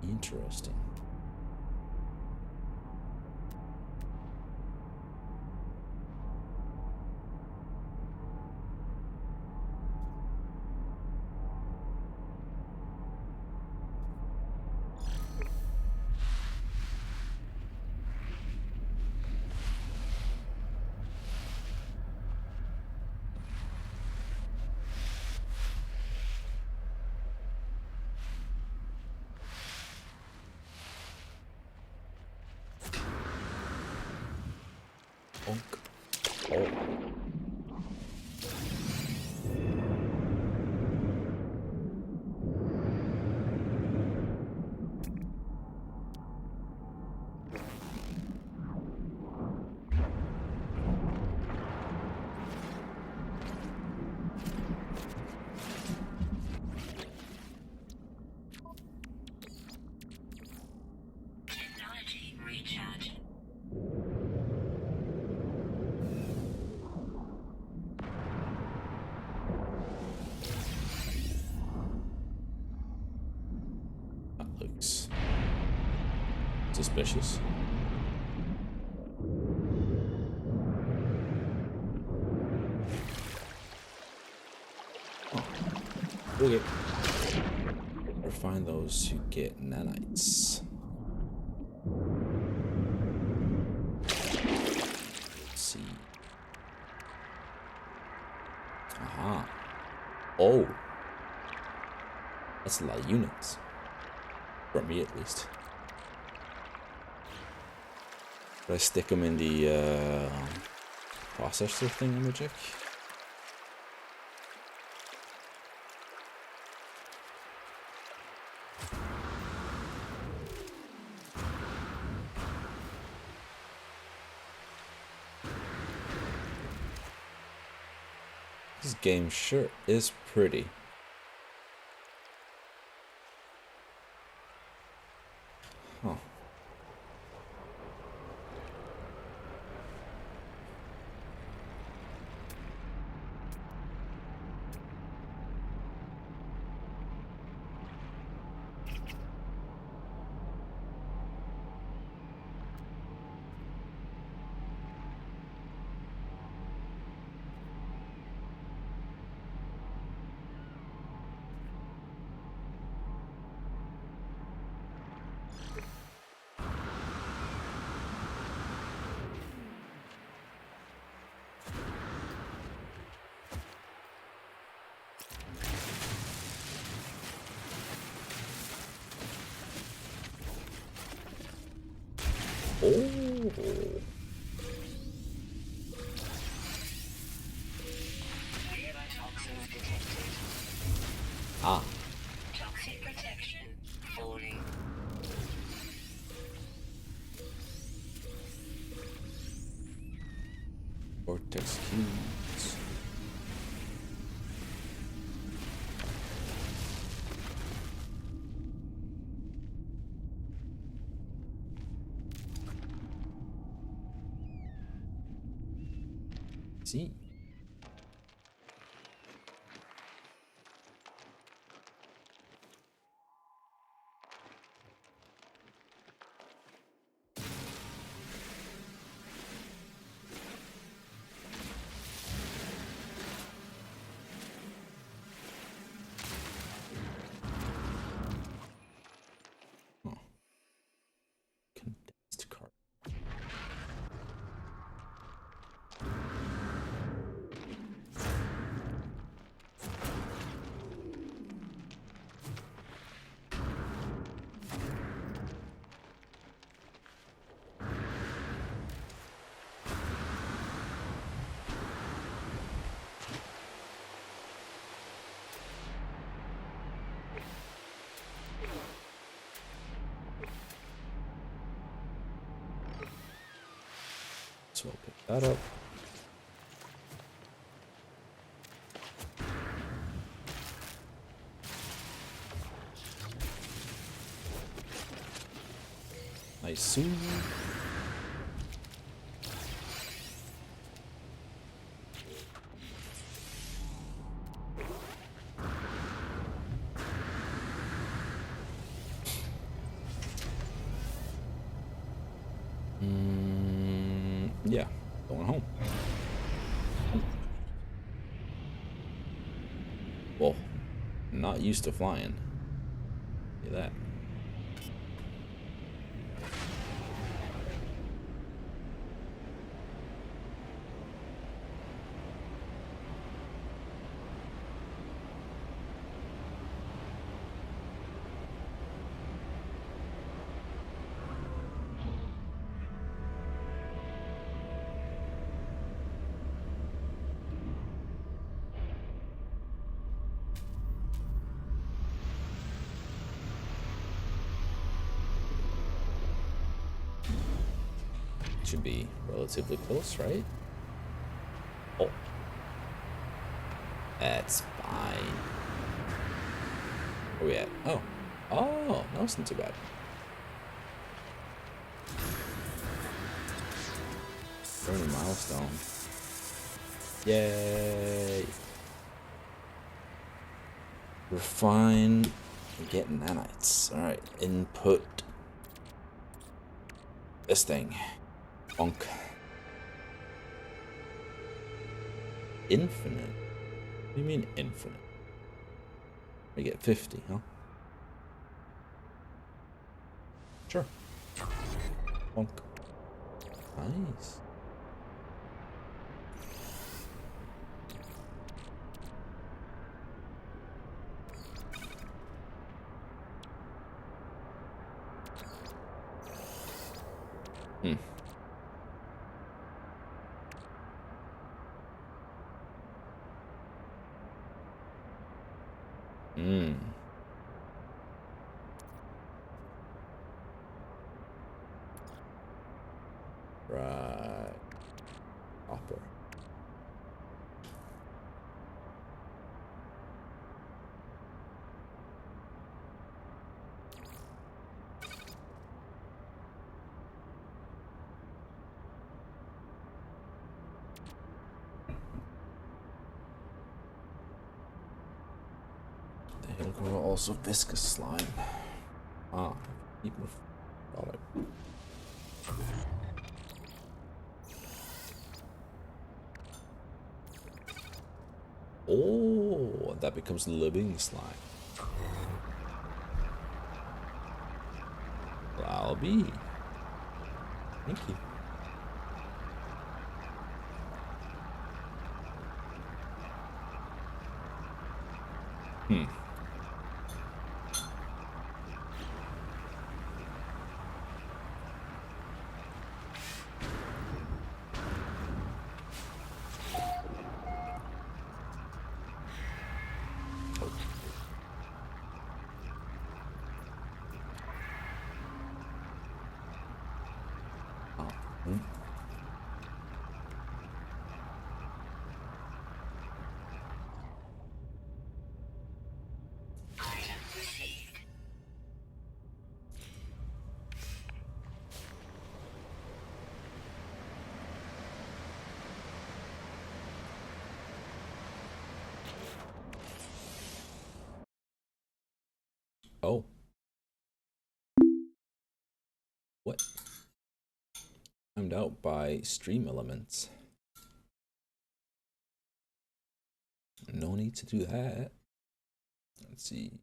Interesting. Bonk. Oh. Technology recharge. That looks suspicious. Oh. Okay. Or find those who get nanites. Let's see. Aha. Oh. That's a lot of units. For me, at least. Should I stick them in the processor thingamajig? This game sure is pretty. Huh. Oh. Toxins detected. Ah. Toxic protection falling. Vortex cubes. See. Oh. Condensed carbon. So I'll pick that up. Nice soon. Yeah, going home. Well, not used to flying. See that. Should be relatively close, right? Oh. That's fine. Where we at? Oh. Oh, that wasn't too bad. Earning milestone. Yay. Refine. We're getting nanites. Alright, input. This thing. Bonk. Infinite? What do you mean infinite? We get 50, huh? Sure. Bonk. Nice. Hmm. Hmm. Right. Copper. It'll grow also viscous slime. Ah, keep more product. Oh, that becomes living slime. Well, I'll be. Thank you. Item received. Oh. What? Timed out by stream elements. No need to do that. Let's see.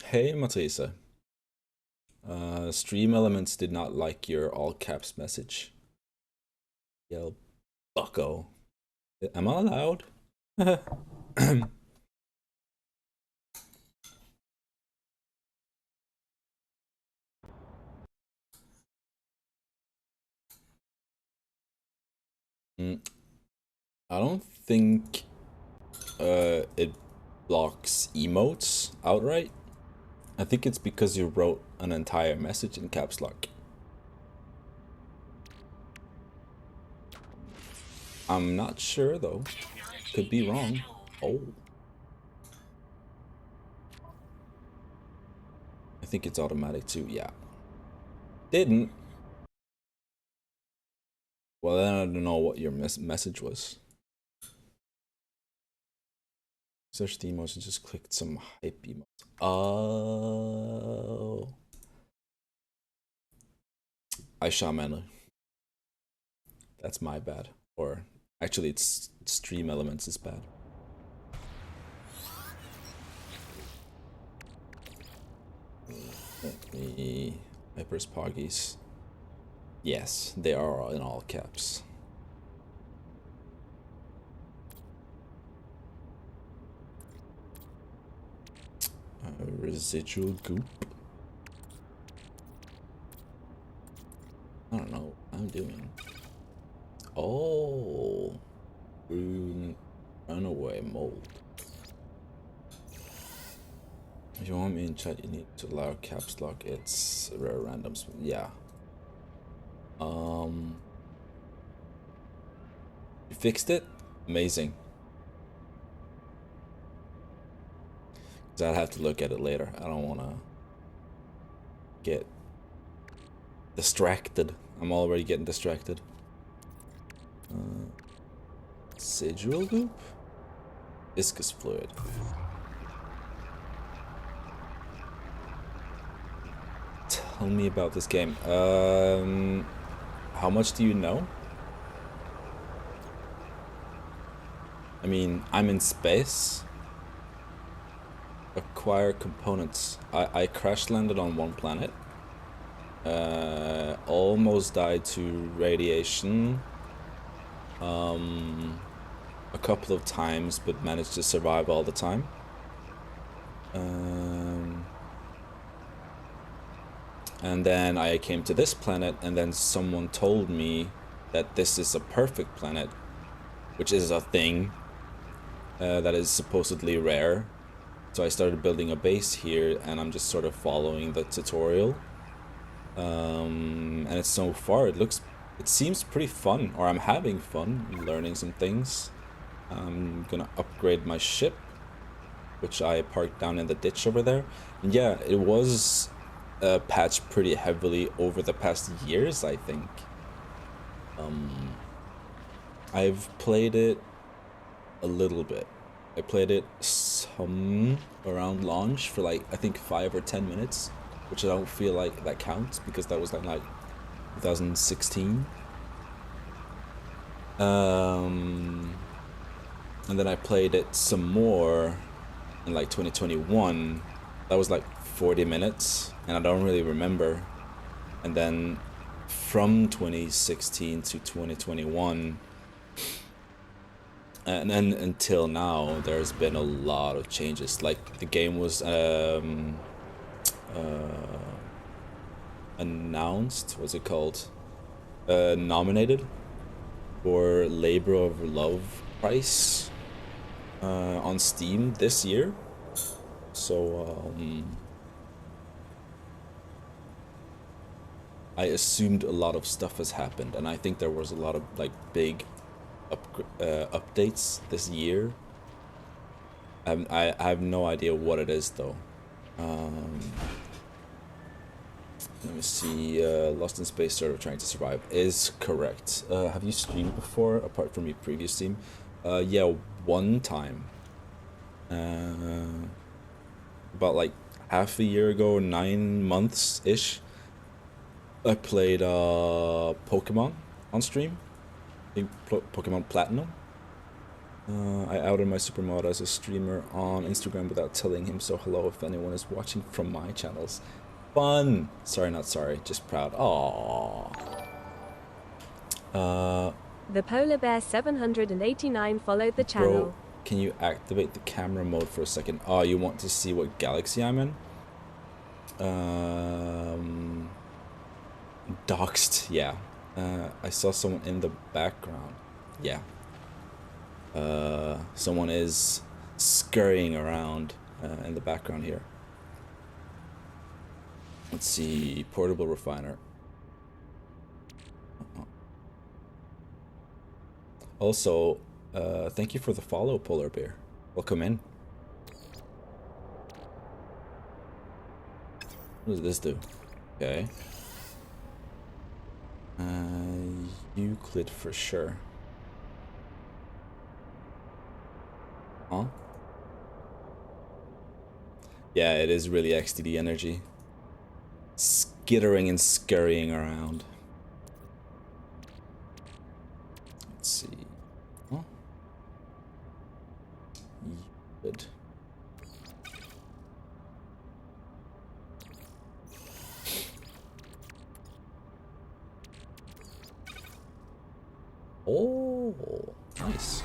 Hey, Matisa. Stream elements did not like your all caps message. Yell, bucko. Am I allowed? I don't think it blocks emotes outright. I think it's because you wrote an entire message in caps lock. I'm not sure though. Could be wrong. Oh. I think it's automatic too, yeah. Didn't. Well, then I don't know what your message was. Search the emotes and just clicked some hype emotes. Oh. I shaman. That's my bad. Or actually, it's stream elements is bad. Let me hypers poggies. Yes, they are in all caps. Residual goop. I don't know what I'm doing. Oh, runaway mold. If you want me in chat, you need to allow caps lock. It's rare randoms. Yeah. You fixed it? Amazing. Cause I'll have to look at it later. I don't want to get distracted. I'm already getting distracted. Residual goop? Viscous fluid. Tell me about this game. How much do you know? I mean, I'm in space. Acquire components. I crash landed on one planet. Almost died to radiation. A couple of times, but managed to survive all the time. And then I came to this planet, and then someone told me that this is a perfect planet, which is a thing that is supposedly rare. So I started building a base here, and I'm just sort of following the tutorial. And it's so far, it seems pretty fun, or I'm having fun learning some things. I'm gonna upgrade my ship. which I parked down in the ditch over there. And yeah, it was patched pretty heavily over the past years, I think. I've played it a little bit. I played it some around launch for like, I think 5 or 10 minutes, which I don't feel like that counts because that was like 2016. And then I played it some more in like 2021. That was like 40 minutes, and I don't really remember. And then from 2016 to 2021, and then until now, there's been a lot of changes. Like the game was announced, what's it called? Nominated for Labor of Love prize on Steam this year. So I assumed a lot of stuff has happened, and I think there was a lot of like big updates this year. I have no idea what it is though. Let me see. Lost in Space Sort of Trying to Survive is correct. Have you streamed before, apart from your previous stream? Yeah, one time. About like half a year ago, 9 months ish. I played Pokemon on stream. I think Pokemon Platinum. I outed my supermod as a streamer on Instagram without telling him, so hello if anyone is watching from my channels. Fun! Sorry, not sorry, just proud. Aww. The Polar Bear 789 followed the channel. Bro, can you activate the camera mode for a second? Oh, you want to see what galaxy I'm in? Doxed, yeah. I saw someone in the background. Yeah. Someone is scurrying around in the background here. Let's see, portable refiner. Also, thank you for the follow, Polar Bear. Welcome in. What does this do? Okay. Euclid for sure. Huh? Yeah, it is really XDD energy. Skittering and scurrying around. Let's see. Huh? Good. Oh, nice.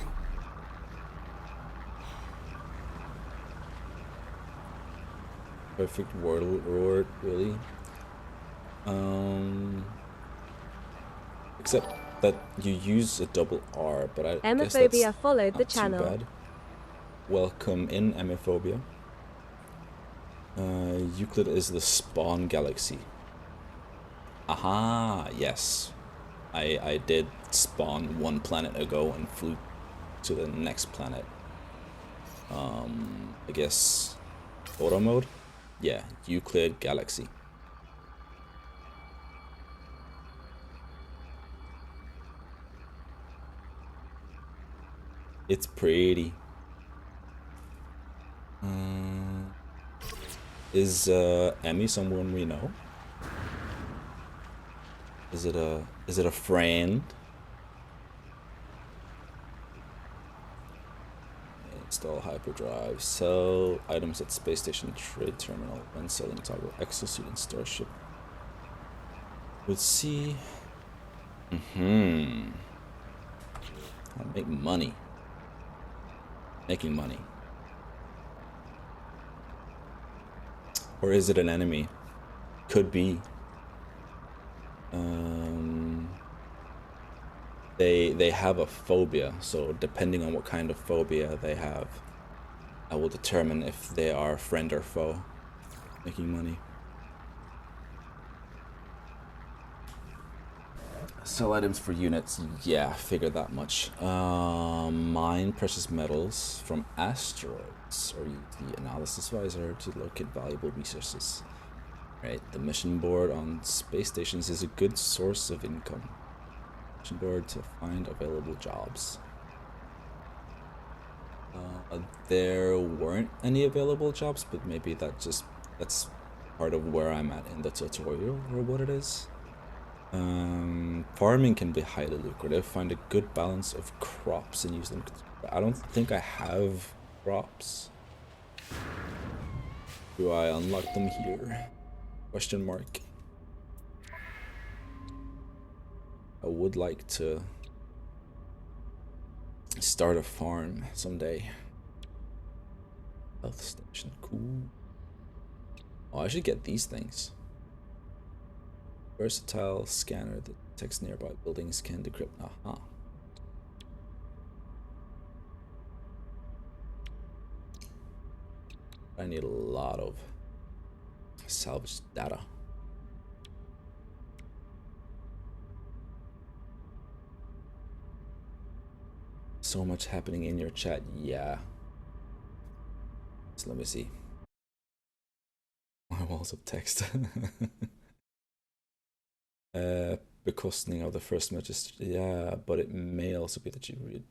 Perfect word, really. Except that you use a double R, but I guess that's Emophobia followed the not too channel. bad. Welcome in, Emophobia. Euclid is the spawn galaxy. Aha, yes. I did spawn one planet ago and flew to the next planet. I guess auto mode? Yeah, Euclid Galaxy. It's pretty. Is Emmy someone we know? Is it a friend? Install hyperdrive. Sell items at space station trade terminal when selling toggle exosuit and starship. Let's see. I'll make money. Making money. Or is it an enemy? Could be. They have a phobia, so depending on what kind of phobia they have, I will determine if they are friend or foe. Making money. Sell items for units. Yeah, figured that much. Mine precious metals from asteroids, or use the analysis visor to locate valuable resources. Right, the mission board on space stations is a good source of income. Mission board to find available jobs. There weren't any available jobs, but maybe that's part of where I'm at in the tutorial or what it is. Farming can be highly lucrative. Find a good balance of crops and use them. I don't think I have crops. Do I unlock them here? Question mark. I would like to start a farm someday. Health station, cool. Oh, I should get these things. Versatile scanner that detects nearby buildings, can decrypt. Aha. I need a lot of salvage data. So much happening in your chat, yeah. So let me see. My walls of text. Becosting of the first magistrate, yeah, but it may also be that you read.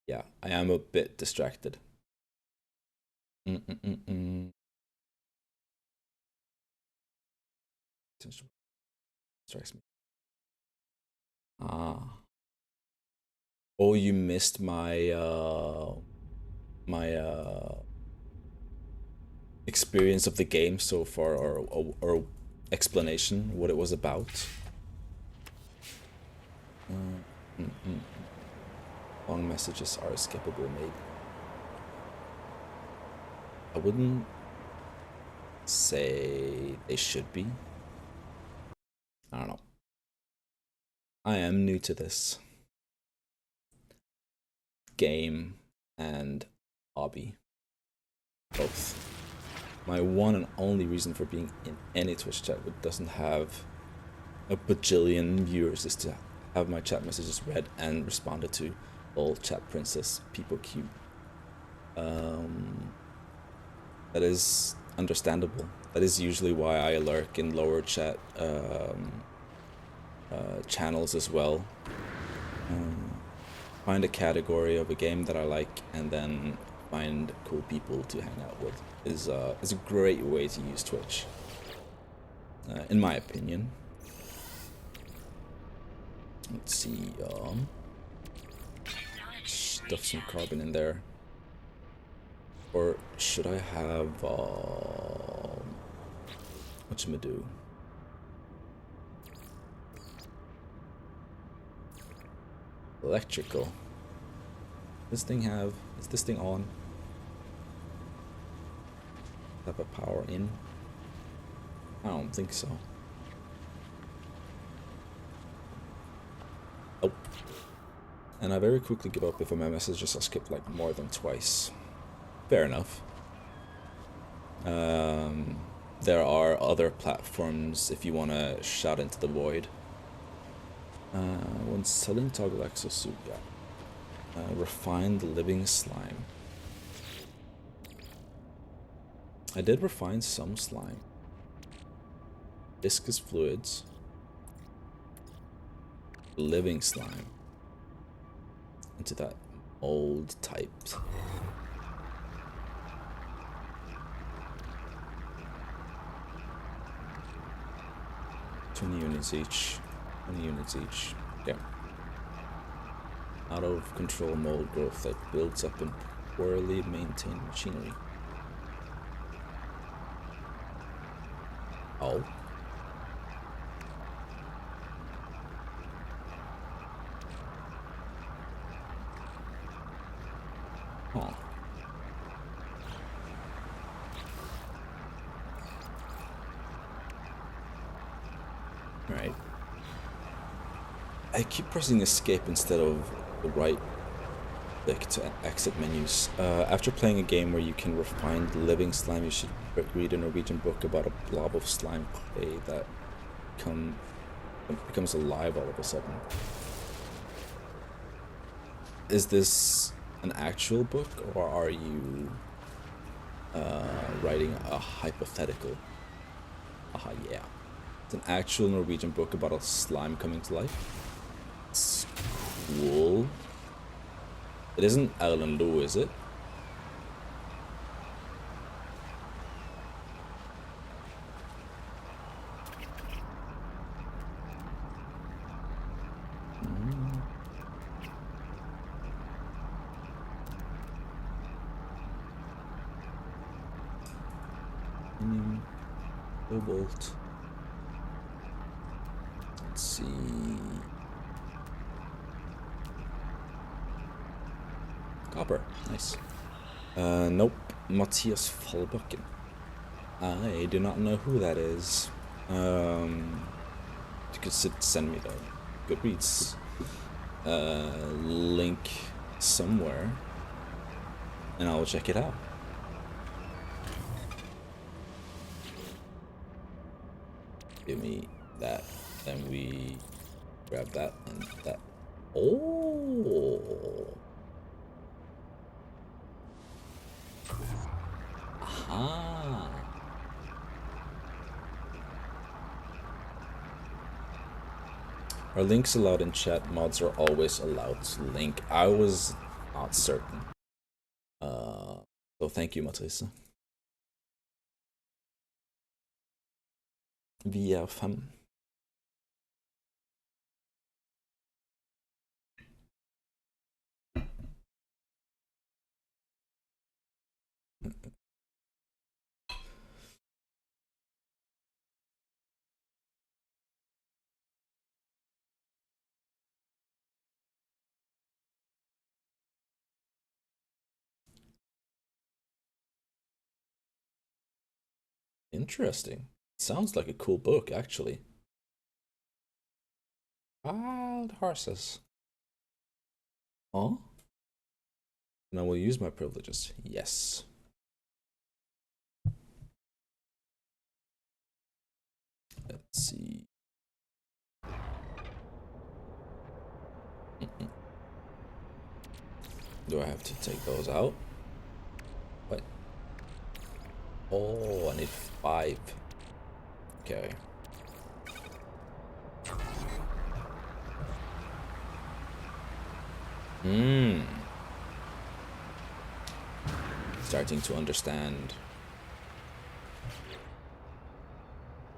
Yeah, I am a bit distracted. Strikes me. Ah. Oh, you missed my experience of the game so far, or explanation what it was about. Long messages are skippable, maybe. I wouldn't say they should be. I don't know. I am new to this game and hobby. Both. My one and only reason for being in any Twitch chat that doesn't have a bajillion viewers is to have my chat messages read and responded to. All chat princess, people cute. That is understandable. That is usually why I lurk in lower chat channels as well. Find a category of a game that I like and then find cool people to hang out with is a great way to use Twitch, in my opinion. Let's see, stuff some carbon in there. Or should I have, whatchamado? Electrical. Is this thing on? Have a power in? I don't think so. Oh. And I very quickly give up if my messages are skipped like more than twice. Fair enough. There are other platforms if you want to shout into the void. When selling toggle exosuit, yeah. Refined living slime. I did refine some slime. Viscous fluids. Living slime. Into that mold type. 20 units each. 20 units each. Yeah. Out of control mold growth that builds up in poorly maintained machinery. Oh. Huh. Alright. I keep pressing escape instead of the right click to exit menus. After playing a game where you can refine the living slime, you should read a Norwegian book about a blob of slime clay that It becomes alive all of a sudden. Is this an actual book, or are you writing a hypothetical? Aha, yeah. It's an actual Norwegian book about a slime coming to life. It's cool. It isn't Alan Lowe, is it? Cobalt. Let's see. Copper. Nice. Nope. Matthias Fallbakken. I do not know who that is. You could send me the Goodreads link somewhere, and I'll check it out. Give me that, then we grab that and that. Oh. Aha. Are links allowed in chat? Mods are always allowed to link. I was not certain. So thank you, Matrisa. Vi er 5. Interesting. Sounds like a cool book, actually. Wild horses. Oh? And I will use my privileges. Yes. Let's see. Do I have to take those out? What? Oh, I need 5. Okay. Starting to understand.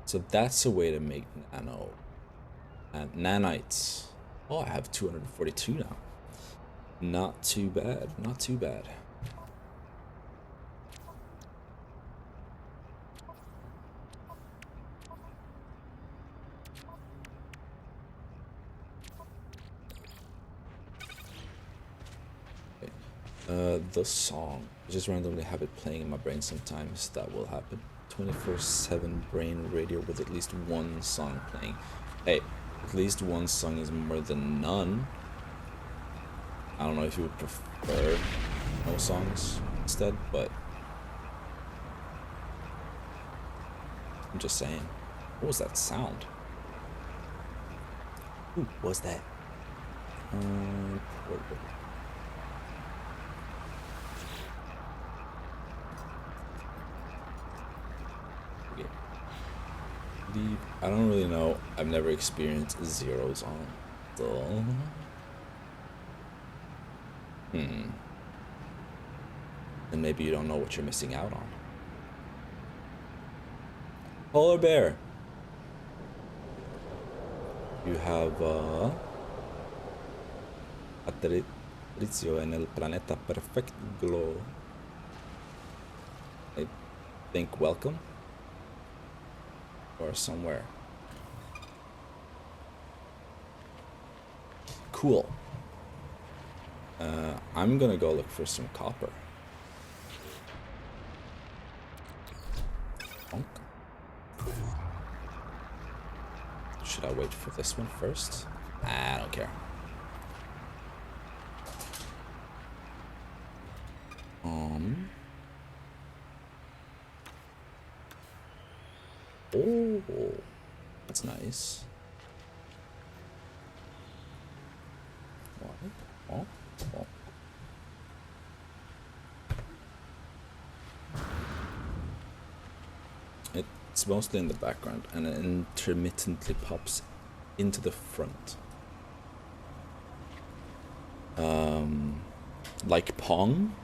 So that's a way to make nano. And nanites. Oh, I have 242 now. Not too bad. Not too bad. The song. I just randomly have it playing in my brain sometimes. That will happen. 24/7 brain radio with at least one song playing. Hey, at least one song is more than none. I don't know if you would prefer no songs instead, but I'm just saying. What was that sound? Who was that? I don't really know. I've never experienced zeros on though. And maybe you don't know what you're missing out on. Polar bear. You have Atterrizio en el planeta perfecto. I think welcome. Or somewhere. Cool. I'm gonna go look for some copper. Bonk. Should I wait for this one first? I don't care. Oh, that's nice. Oh, oh. It's mostly in the background and it intermittently pops into the front. Like Pong?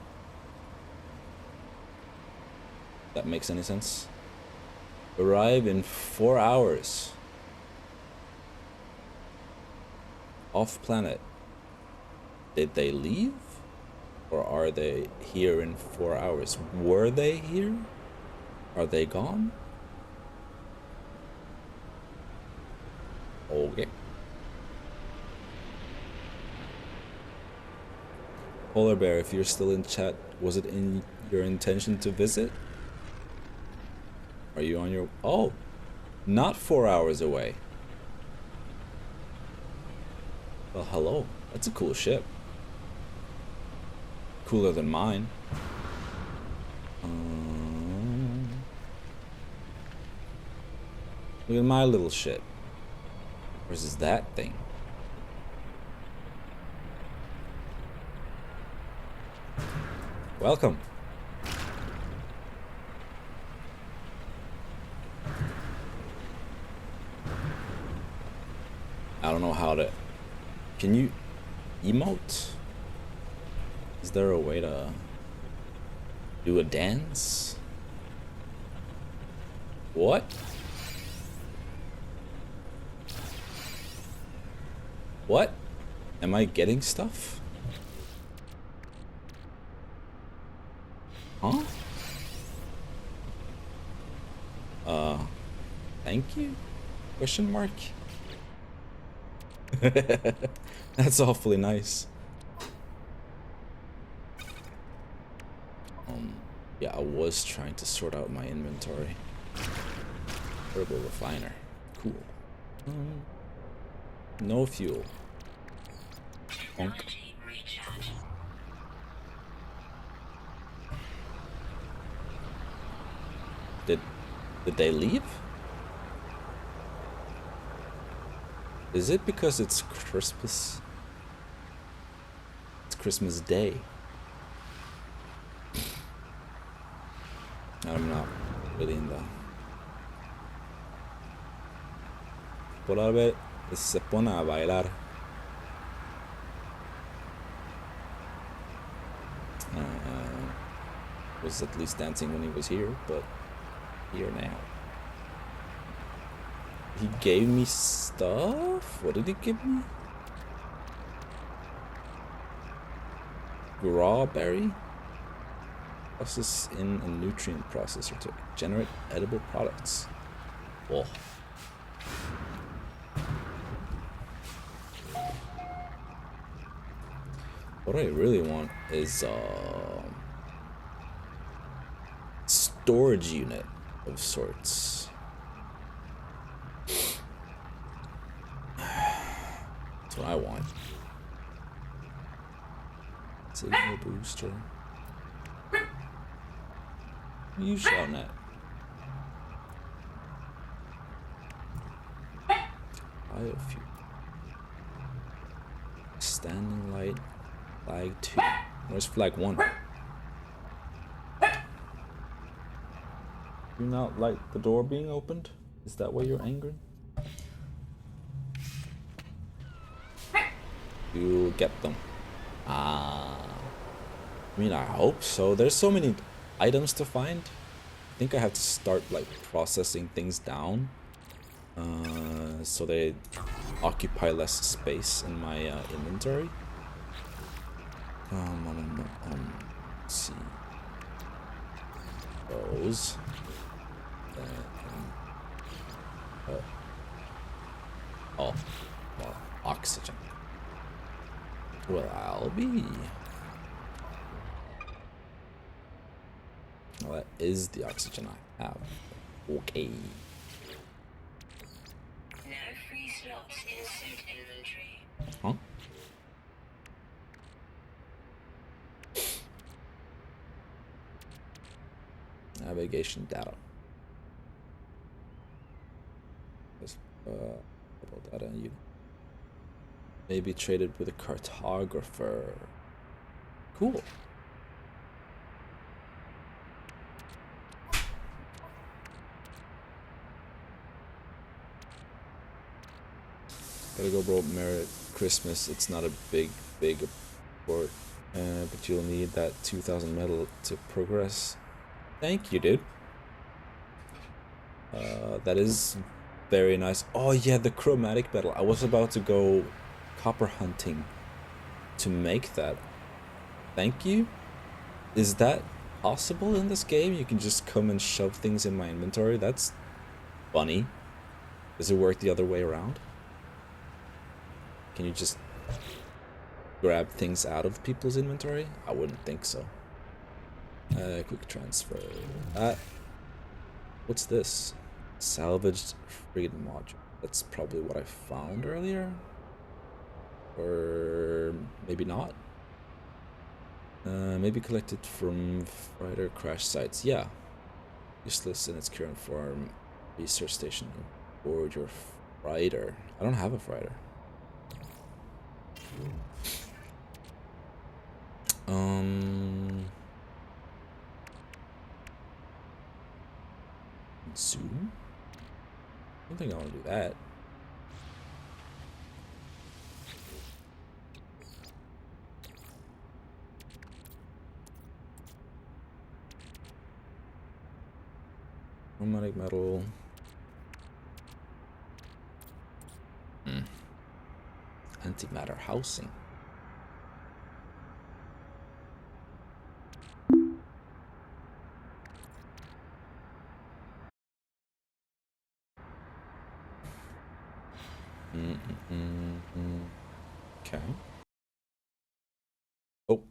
That makes any sense? Arrive in 4 hours. Off planet. Did they leave? Or are they here in 4 hours? Were they here? Are they gone? Okay. Polar Bear, if you're still in chat, was it in your intention to visit? Are you on your... Oh! Not 4 hours away. Well, hello. That's a cool ship. Cooler than mine. Look at my little ship. Versus that thing. Welcome. I don't know how to... Can you emote? Is there a way to do a dance? What? What? Am I getting stuff? Huh? Thank you? Question mark? That's awfully nice. Yeah, I was trying to sort out my inventory. Turbo refiner. Cool. No fuel. Bonk. Did they leave? Is it because it's Christmas? It's Christmas Day. I'm not really in the... Polar Bear se pone a bailar. Was at least dancing when he was here, but here now. He gave me stuff? What did he give me? Strawberry? Process in a nutrient processor to generate edible products. Oh. What I really want is storage unit of sorts. That's what I want. Signal booster. What are you shouting at? Biofuel. Standing light. Flag 2. Where's flag 1? Do not like the door being opened? Is that why you're angry? You'll get them. I mean, I hope so. There's so many items to find. I think I have to start like processing things down, so they occupy less space in my inventory. Let's see. Those. Oh, well, oxygen. Well, I'll be. Well, that is the oxygen I have. Okay. No free slots in suit inventory. Huh? Navigation data. Data you. Maybe traded with a cartographer. Cool. Gotta go, bro. Merry Christmas. It's not a big report, but you'll need that 2000 medal to progress. Thank you, dude. That is very nice. Oh yeah, the chromatic medal. I was about to go copper hunting to make that. Thank you. Is that possible in this game? You can just come and shove things in my inventory? That's funny. Does it work the other way around? Can you just grab things out of people's inventory? I wouldn't think so. Quick transfer. What's this? Salvaged frigate module. That's probably what I found earlier. Or maybe not. Maybe collected from freighter crash sites. Yeah. Useless in its current form. Research station. Board your freighter. I don't have a freighter. Zoom? I don't think I want to do that. Chromatic metal. Antimatter housing. Okay. Oh.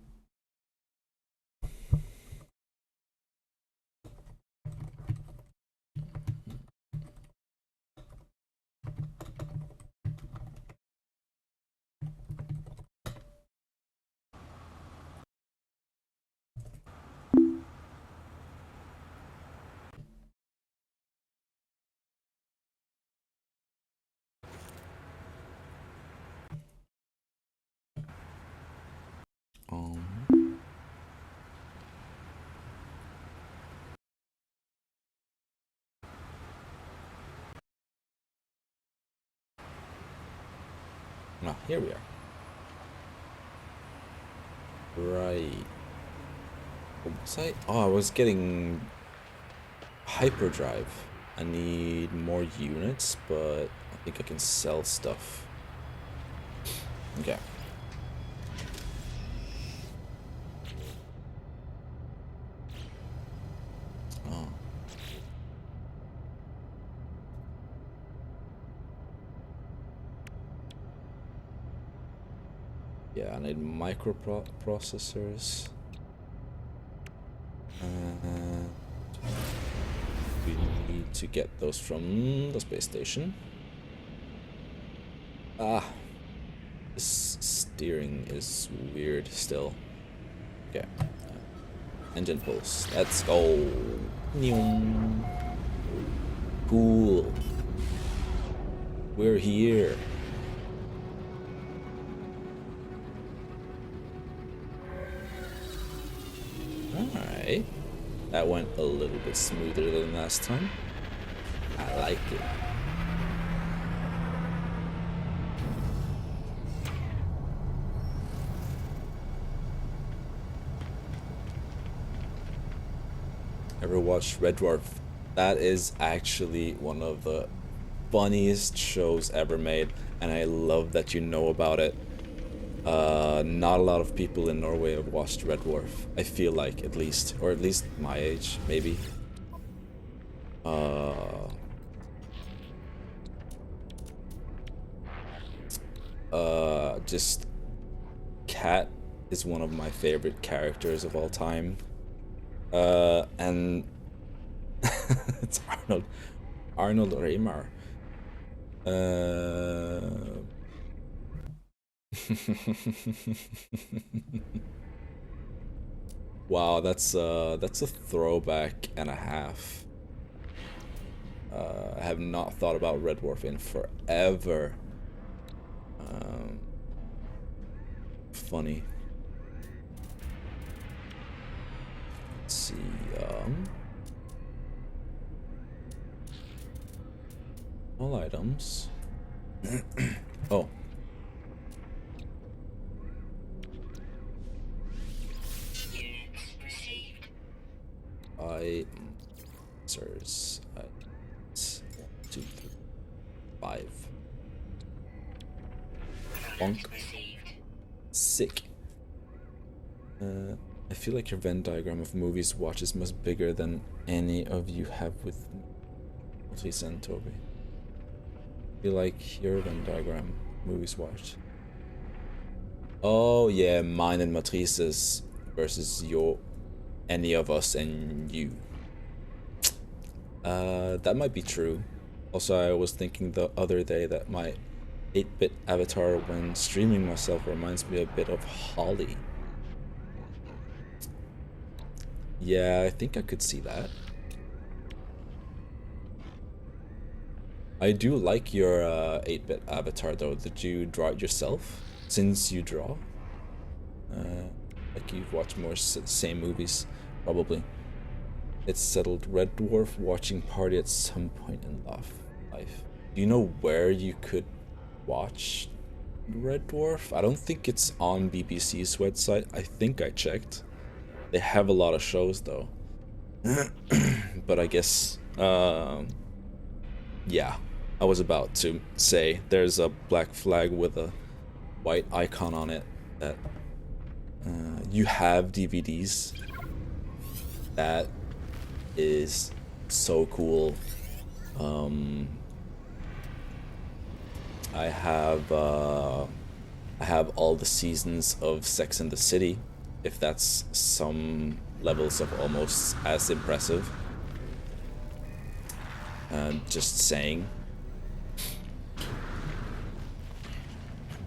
Now, here we are. Right. What was I? Oh, I was getting hyperdrive. I need more units, but I think I can sell stuff. Okay. Oh. Yeah, I need microprocessors. We need to get those from the space station. This steering is weird still. Okay. Engine pulse. Let's go. Cool. We're here. Alright. That went a little bit smoother than last time. I like it. Ever watched Red Dwarf? That is actually one of the funniest shows ever made, and I love that you know about it. Not a lot of people in Norway have watched Red Dwarf. I feel like, at least, or at least my age, maybe. Just Cat is one of my favorite characters of all time. And it's Arnold Reimar. Wow, that's a throwback and a half. I have not thought about Red Dwarf in forever. funny. Let's see, all items. Oh. Units received. Sirs. 1, 2, 3, 5. Bonk. Received. Sick. I feel like your Venn diagram of movies watch is much bigger than any of you have with Matrice and Toby. I feel like your Venn diagram, movies watched. Oh yeah, mine and Matrice's versus your, any of us and you. That might be true. Also, I was thinking the other day that my 8-bit avatar when streaming myself reminds me a bit of Holly. Yeah, I think I could see that. I do like your 8-bit avatar though. Did you draw it yourself? Since you draw? Like you've watched more same movies, probably. It's settled. Red Dwarf watching party at some point in life. Do you know where you could watch Red Dwarf? I don't think it's on BBC's website. I think I checked. They have a lot of shows though. But I guess, yeah. I was about to say there's a black flag with a white icon on it that you have DVDs. That is so cool. I have all the seasons of Sex and the City, if that's some levels of almost as impressive. Just saying.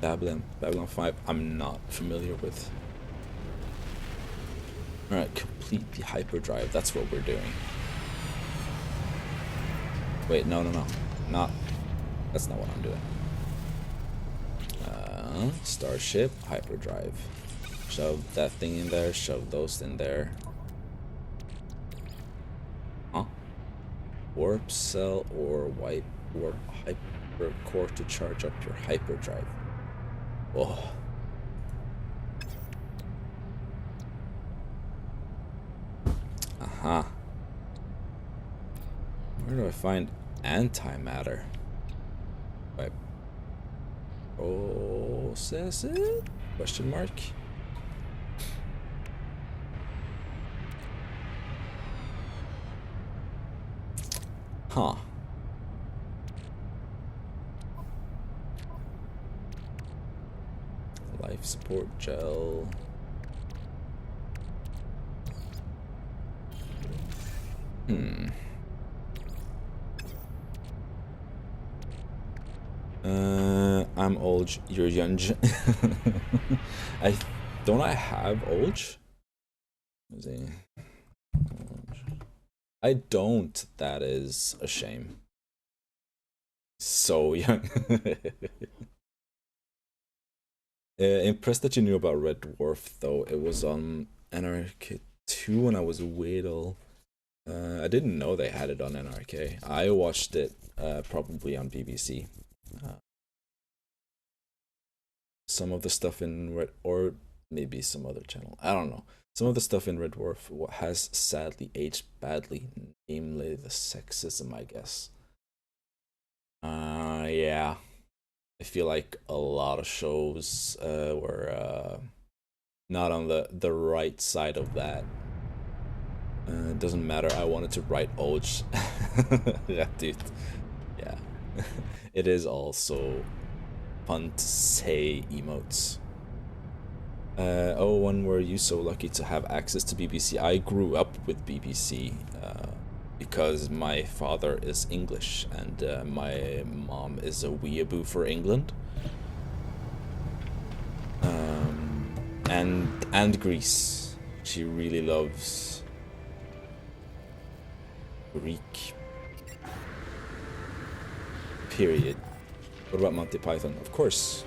Babylon 5, I'm not familiar with. Alright, complete the hyperdrive, that's what we're doing. Wait, no. Not, that's not what I'm doing. Starship, hyperdrive. Shove that thing in there, shove those in there. Huh? Warp cell or white warp hyper core to charge up your hyperdrive. Oh. Aha. Where do I find antimatter? Right. Process it? Question mark. Huh. Life support gel. I'm old, you're young. I have Olge? Is he? I don't. That is a shame. So young. Impressed that you knew about Red Dwarf though. It was on NRK 2 when I was little. I didn't know they had it on NRK. I watched it probably on BBC. Some of the stuff in Red, or maybe some other channel, I don't know. Some of the stuff in Red Dwarf has sadly aged badly, namely the sexism, I guess. Yeah. I feel like a lot of shows were not on the right side of that. It doesn't matter, I wanted to write Oj. Yeah, dude. Yeah. It is also fun to say emotes. Oh, when were you so lucky to have access to BBC? I grew up with BBC because my father is English and my mom is a weeaboo for England. And Greece. She really loves Greek. Period. What about Monty Python? Of course.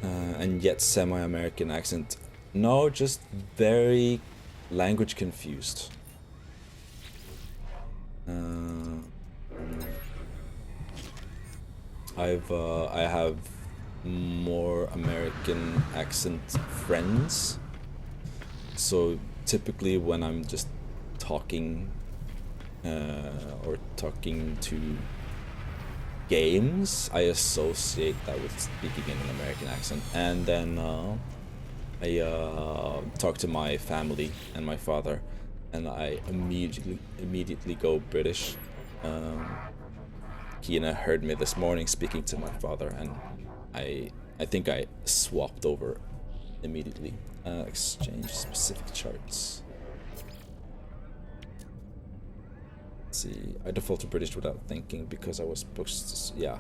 and yet semi-American accent. No, just very language confused. I have more American accent friends, so typically when I'm just talking or talking to games, I associate that with speaking in an American accent, and then I talk to my family and my father, and I immediately go British. Kiana heard me this morning speaking to my father, and I think I swapped over immediately. Exchange specific charts. Let's see, I default to British without thinking because I was supposed to, yeah.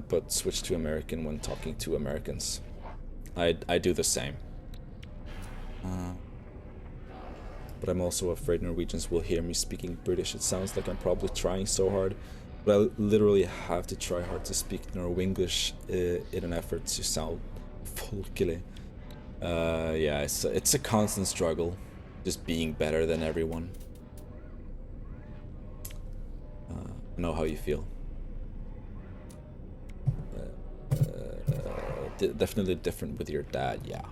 But switch to American when talking to Americans. I do the same. But I'm also afraid Norwegians will hear me speaking British. It sounds like I'm probably trying so hard, but I literally have to try hard to speak Norwenglish in an effort to sound folkelig. Yeah, it's a constant struggle, just being better than everyone. I know how you feel. Definitely different with your dad, yeah.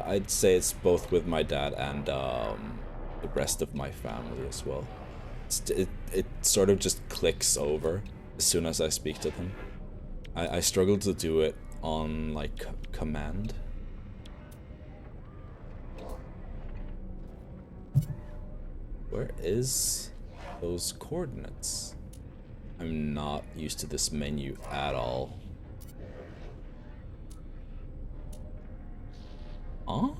I'd say it's both with my dad and the rest of my family as well. It sort of just clicks over as soon as I speak to them. I struggle to do it on like command. Where is those coordinates? I'm not used to this menu at all. Huh?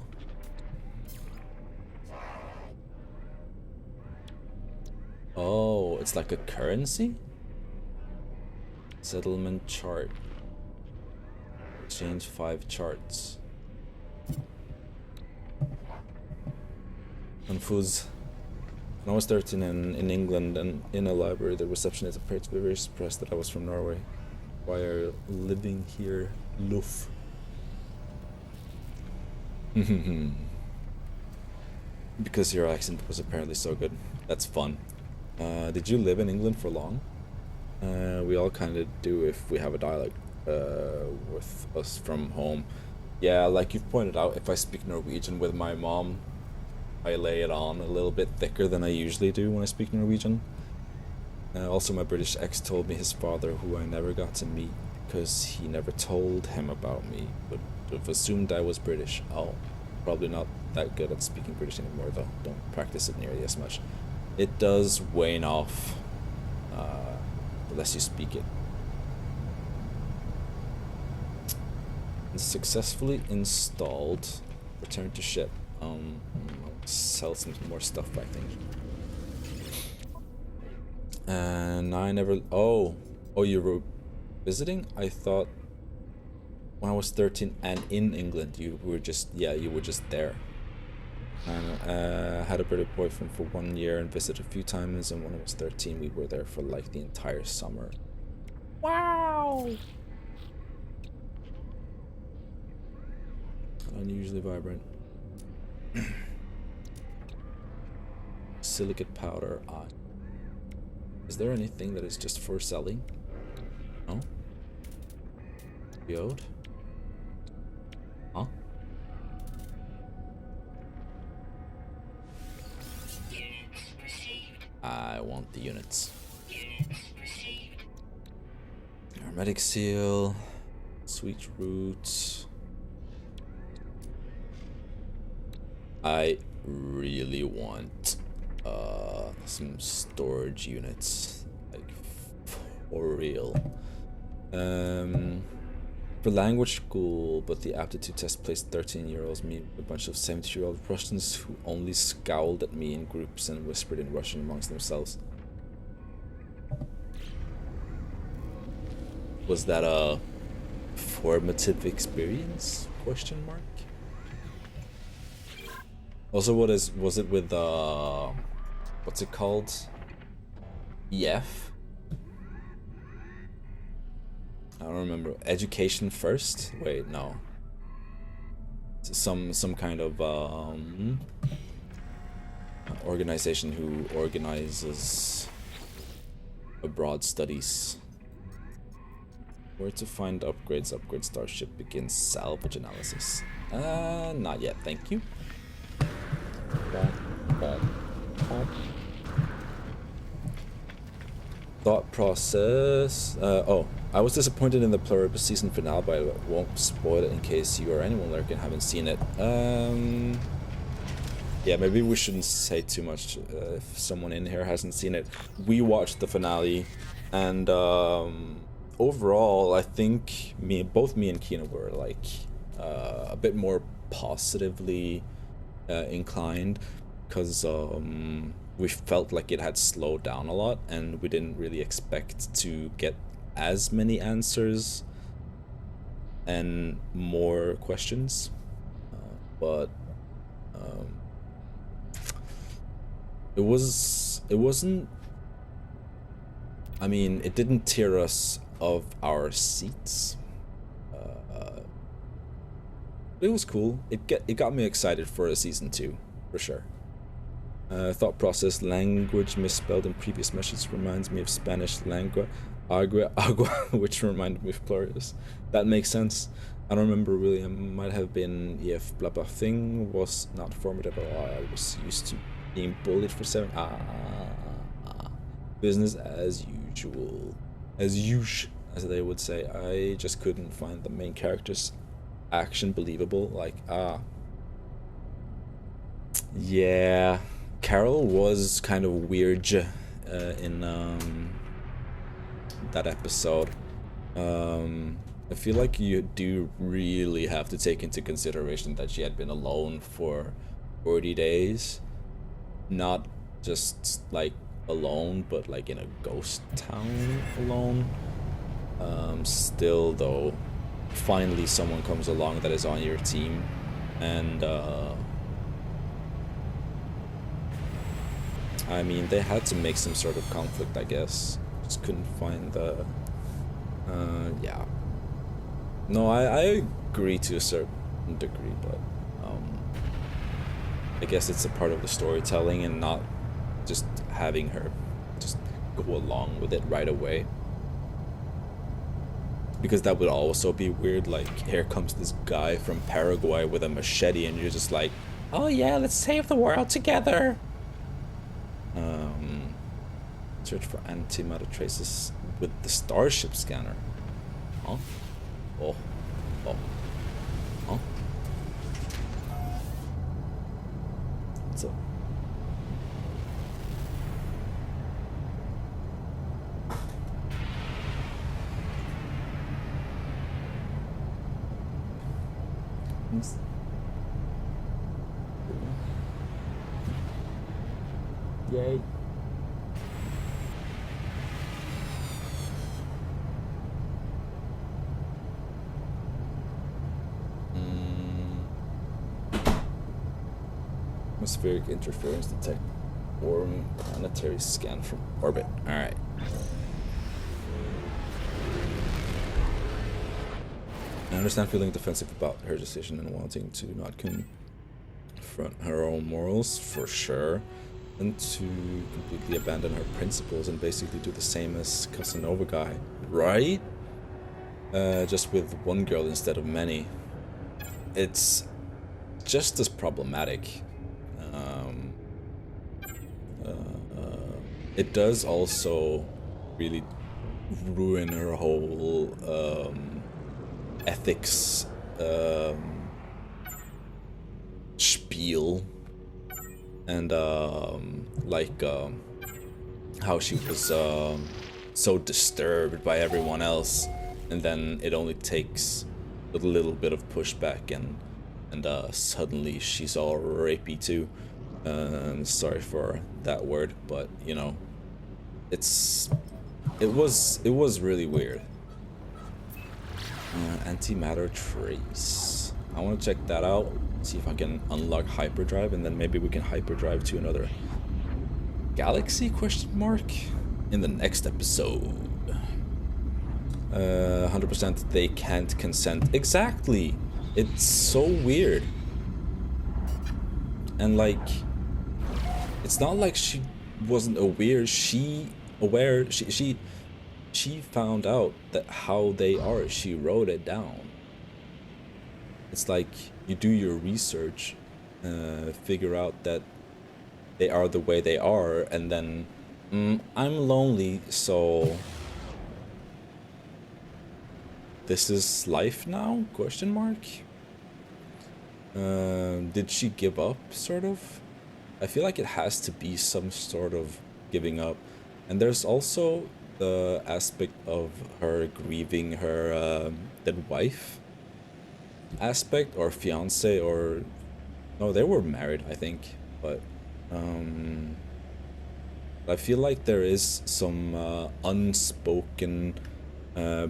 Oh, it's like a currency? Settlement chart. Exchange 5 charts. Confused. When I was 13 in England and in a library, the receptionist appeared to be very surprised that I was from Norway. Why are you living here, Luff? Because your accent was apparently so good. That's fun. Did you live in England for long? We all kind of do if we have a dialect with us from home. Yeah, like you've pointed out, if I speak Norwegian with my mom, I lay it on a little bit thicker than I usually do when I speak Norwegian. Also, my British ex told me his father, who I never got to meet because he never told him about me, would have assumed I was British. Oh, probably not that good at speaking British anymore though. Don't practice it nearly as much. It does wane off the less you speak it. Successfully installed. Return to ship. Sell some more stuff, I think. And I never. Oh, you were visiting? I thought when I was 13 and in England, you were just there. And had a British boyfriend for 1 year and visited a few times. And when I was 13, we were there for like the entire summer. Wow. Unusually vibrant. Silicate powder. Is there anything that is just for selling? No? VOD? Huh? Units received. I want the units. Units received. Hermetic seal. Sweet roots. I really want some storage units, like for real. For language school, but the aptitude test placed 13-year-olds me with a bunch of 70-year-old Russians who only scowled at me in groups and whispered in Russian amongst themselves. Was that a formative experience? Question mark. Also, was it with what's it called? EF? I don't remember. Education first? Wait, no. Some kind of organization who organizes abroad studies. Where to find upgrades? Upgrade starship begins salvage analysis. Not yet, thank you. Thought process. Oh, I was disappointed in the Pluribus season finale, but I won't spoil it in case you or anyone lurking haven't seen it. Yeah, maybe we shouldn't say too much if someone in here hasn't seen it. We watched the finale, and overall, I think both me and Kina were like a bit more positively inclined, because we felt like it had slowed down a lot, and we didn't really expect to get as many answers and more questions, but it wasn't, I mean, it didn't tear us of our seats. It was cool. It got me excited for a season 2, for sure. Thought process, language misspelled in previous messages reminds me of Spanish lengua, agua, which reminded me of Pluribus. That makes sense. I don't remember really. It might have been if blah blah thing was not formative at all. I was used to being bullied for 7. Business as usual. As they would say. I just couldn't find the main character's action believable. Like, yeah. Carol was kind of weird in that episode. I feel like you do really have to take into consideration that she had been alone for 40 days. Not just like alone, but like in a ghost town alone. Still though, finally someone comes along that is on your team, and I mean, they had to make some sort of conflict, I guess. Just couldn't find the yeah. No, I agree to a certain degree, but I guess it's a part of the storytelling, and not just having her just go along with it right away. Because that would also be weird, like, here comes this guy from Paraguay with a machete, and you're just like, oh yeah, let's save the world together! Search for antimatter traces with the Starship scanner. Huh? Oh. Oh. Huh? What's up? Yay. Atmospheric interference detect or planetary scan from orbit. Alright. I understand feeling defensive about her decision and wanting to not confront her own morals, for sure, and to completely abandon her principles and basically do the same as Casanova guy, right? Just with one girl instead of many. It's just as problematic. It does also really ruin her whole ethics spiel, and like how she was so disturbed by everyone else, and then it only takes a little bit of pushback, and suddenly she's all rapey too. Sorry for that word, but you know, it was really weird. Antimatter trace. I want to check that out. See if I can unlock hyperdrive, and then maybe we can hyperdrive to another galaxy ? In the next episode. 100% they can't consent. Exactly. It's so weird. And like, it's not like she wasn't aware. She found out that how they are. She wrote it down. It's like you do your research, figure out that they are the way they are, and then I'm lonely, so this is life now? Question mark. Did she give up? Sort of. I feel like it has to be some sort of giving up, and there's also the aspect of her grieving her dead wife aspect, or fiance, or no, they were married, I think, but I feel like there is some unspoken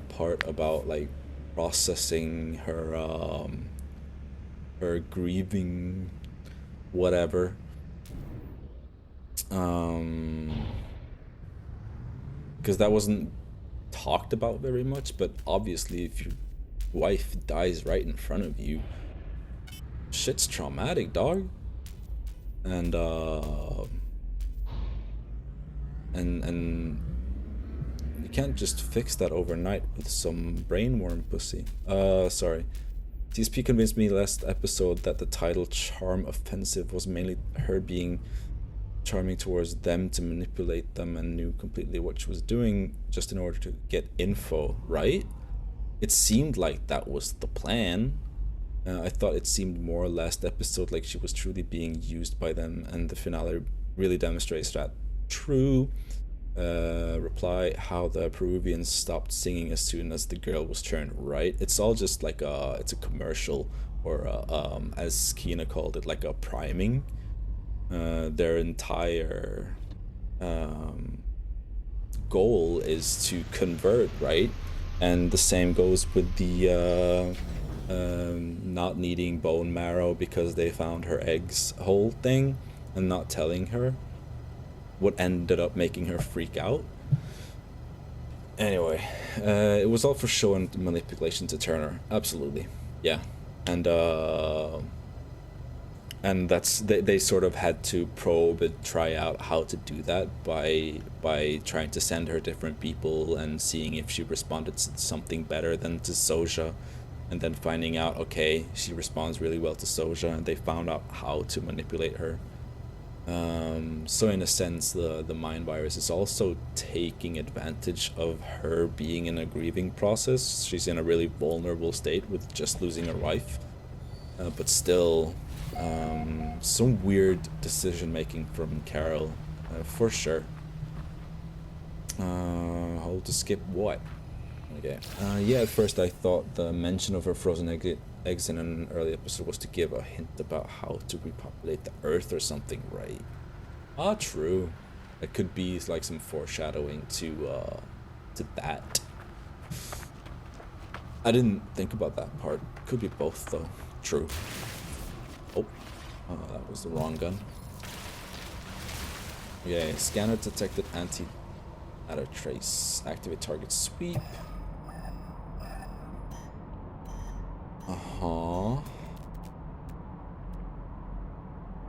part about like processing her grieving whatever, because that wasn't talked about very much. But obviously if your wife dies right in front of you, shit's traumatic, dog. And and you can't just fix that overnight with some brainworm pussy. Sorry. TSP convinced me last episode that the title Charm Offensive was mainly her being charming towards them to manipulate them, and knew completely what she was doing just in order to get info, right? It seemed like that was the plan. I thought it seemed more last episode like she was truly being used by them, and the finale really demonstrates that. True. Reply, how the Peruvians stopped singing as soon as the girl was turned right. It's all just like it's a commercial, or as Kina called it, like a priming. Their entire goal is to convert, right? And the same goes with the not needing bone marrow because they found her eggs whole thing and not telling her, what ended up making her freak out. Anyway, it was all for show and manipulation to Turner. Absolutely, yeah, and that's they sort of had to probe and try out how to do that by trying to send her different people and seeing if she responded to something better than to Soja, and then finding out, okay, she responds really well to Soja, and they found out how to manipulate her. So in a sense, the mind virus is also taking advantage of her being in a grieving process. She's in a really vulnerable state with just losing her wife, but still, some weird decision making from Carol, for sure. Hold to skip what? Okay. Yeah, at first I thought the mention of her frozen eggs in an early episode was to give a hint about how to repopulate the Earth or something, right? Ah, true. It could be like some foreshadowing to that. I didn't think about that part. Could be both though. True. Oh, that was the wrong gun. Okay, scanner detected anti-matter trace. Activate target sweep.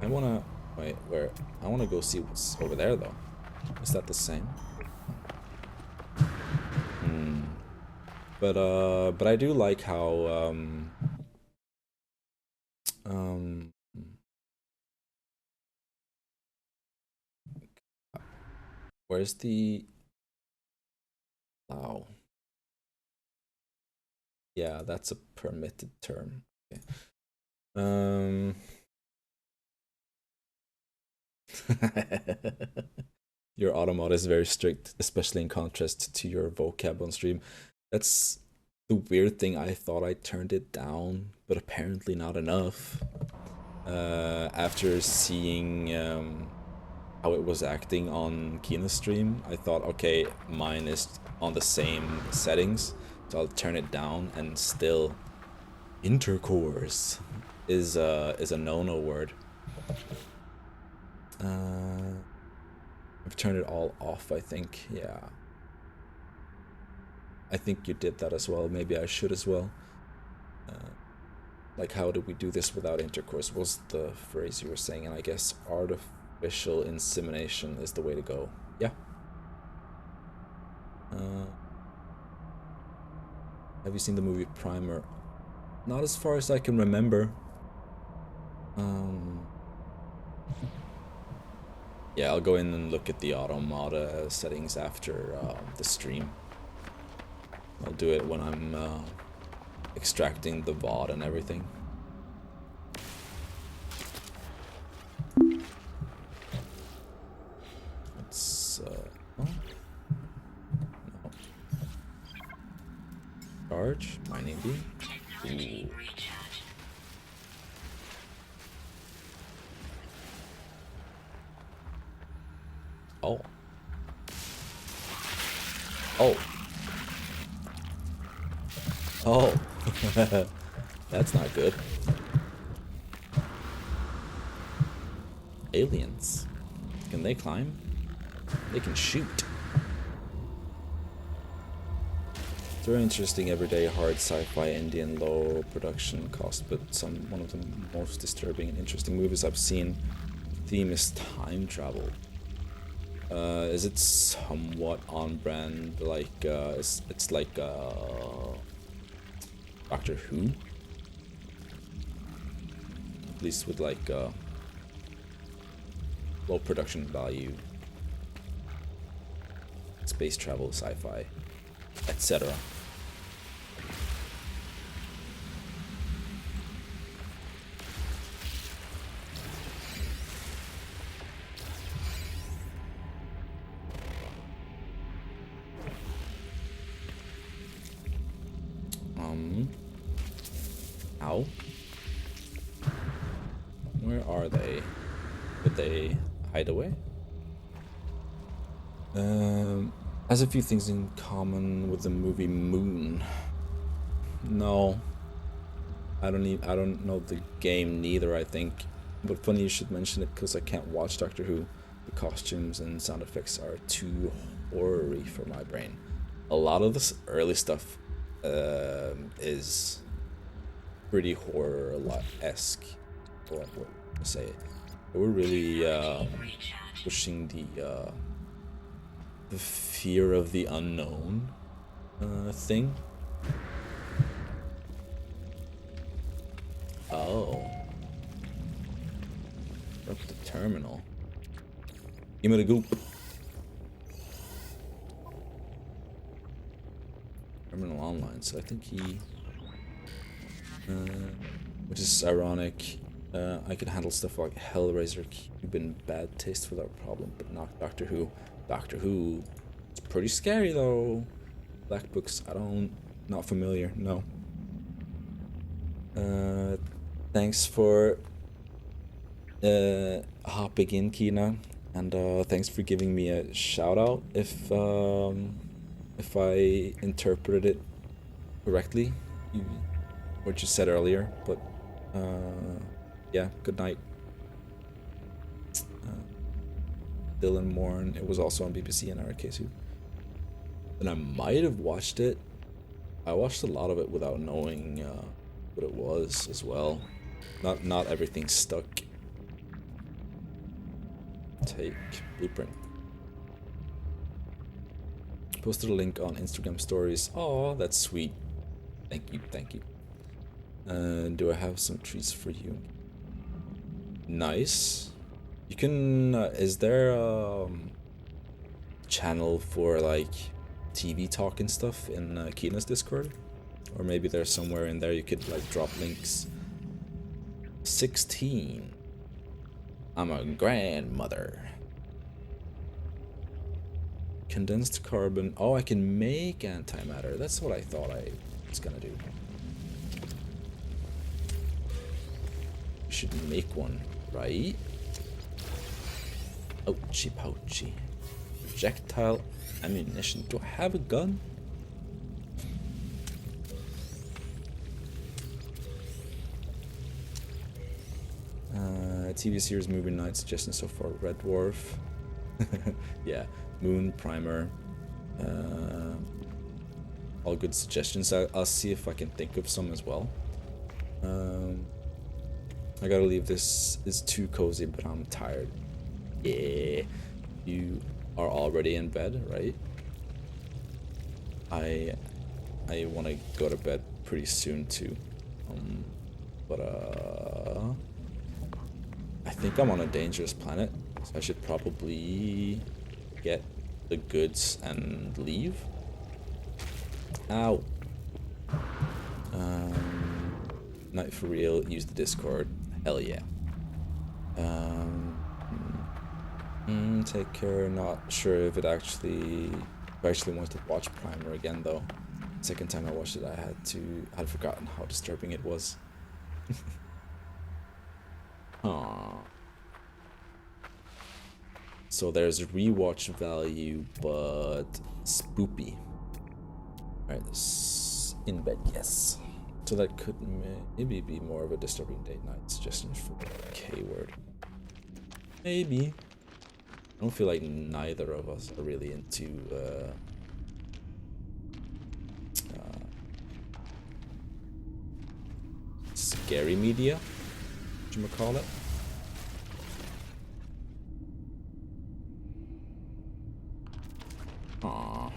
I wanna wait. Where? I wanna go see what's over there though. Is that the same? But I do like how where's the wow? Yeah, that's a permitted term. Okay. Your automod is very strict, especially in contrast to your vocab on stream. That's the weird thing. I thought I turned it down, but apparently not enough. After seeing how it was acting on Kina's stream, I thought, okay, mine is on the same settings, so I'll turn it down, and still, intercourse is a no-no word. I've turned it all off, I think. Yeah. I think you did that as well. Maybe I should as well. Like, how do we do this without intercourse was the phrase you were saying, and I guess artificial insemination is the way to go. Yeah. Have you seen the movie Primer? Not as far as I can remember. Yeah, I'll go in and look at the automata settings after the stream. I'll do it when I'm extracting the VOD and everything. It's oh. No. Charge, mining beam. Ooh. Oh. Oh. Oh. That's not good. Aliens. Can they climb? They can shoot. It's very interesting, everyday, hard sci-fi, Indian, low production cost, but one of the most disturbing and interesting movies I've seen. The theme is time travel. Is it somewhat on brand? Like it's like Doctor Who, at least with like low production value, space travel, sci-fi, etc. Ow. Where are they? Did they hide away? Has a few things in common with the movie Moon. No. I don't know the game neither, I think. But funny you should mention it, because I can't watch Doctor Who. The costumes and sound effects are too horror-y for my brain. A lot of this early stuff is pretty horror-esque, or what to say. They were really pushing the fear of the unknown thing. Oh. Up the terminal. Give me the goop. Terminal online, so I think he... which is ironic. I can handle stuff like Hellraiser, Cube, and Bad Taste without problem, but not Doctor Who. Doctor Who, it's pretty scary though. Black Books, not familiar, no. Thanks for hopping in, Kina, and thanks for giving me a shout out if I interpreted it correctly, what you said earlier, but yeah, good night. Dylan Morn, it was also on BBC in our case. And I might have watched it. I watched a lot of it without knowing what it was as well. Not everything stuck. Take Blueprint. Posted a link on Instagram stories. Oh, that's sweet. Thank you, thank you. Do I have some treats for you? Nice. You can, is there a channel for like TV talk and stuff in Kina's Discord? Or maybe there's somewhere in there you could like drop links. 16. I'm a grandmother. Condensed carbon. Oh, I can make antimatter. That's what I thought I was gonna do. Should make one, right? Ouchie pouchy. Projectile ammunition. Do I have a gun? TV series, movie night suggestions so far. Red Dwarf. Yeah. Moon, Primer. all good suggestions. I'll see if I can think of some as well. I gotta leave. This is too cozy, but I'm tired. Yeah, you are already in bed, right? I want to go to bed pretty soon too. But I think I'm on a dangerous planet, so I should probably get the goods and leave. Ow. Night for real. Use the Discord. Hell yeah. Take care. Not sure if I actually wanted to watch Primer again though. Second time I watched it, I'd forgotten how disturbing it was. Aww. So there's rewatch value, but spoopy. Alright, this in bed, yes. So that could maybe be more of a disturbing date night suggestion for the K word. Maybe. I don't feel like neither of us are really into scary media, what you call it. Aww.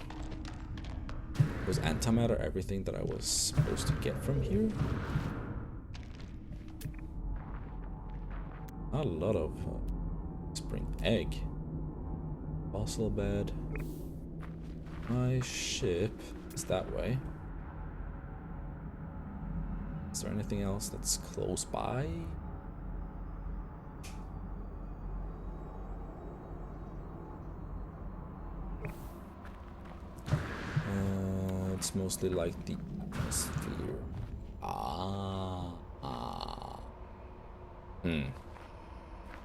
Was antimatter everything that I was supposed to get from here? Not a lot of spring egg. Fossil bed. My ship is that way. Is there anything else that's close by? It's mostly like the atmosphere.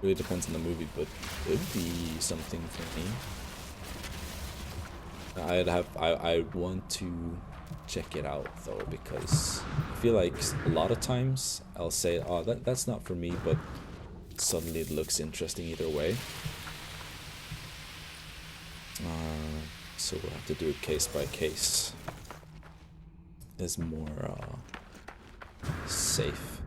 Really depends on the movie, but could be something for me. I want to check it out though, because I feel like a lot of times I'll say, oh, that's not for me, but suddenly it looks interesting either way. So we'll have to do it case by case. Is more safe.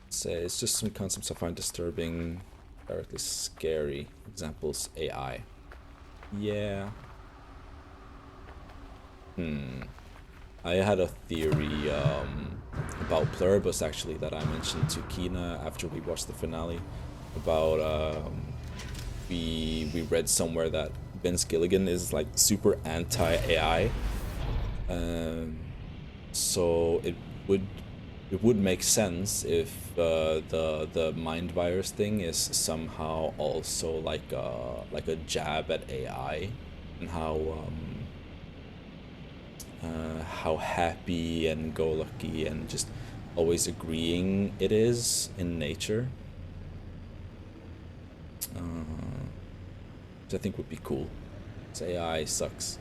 Say it's just some concepts I find disturbing, directly scary. Examples: AI. Yeah. I had a theory about Pluribus actually that I mentioned to Kina after we watched the finale. About we read somewhere that Vince Gilligan is like super anti-AI. So it would make sense if the mind virus thing is somehow also like a jab at AI, and how happy and go lucky and just always agreeing it is in nature, which I think would be cool. Because AI sucks.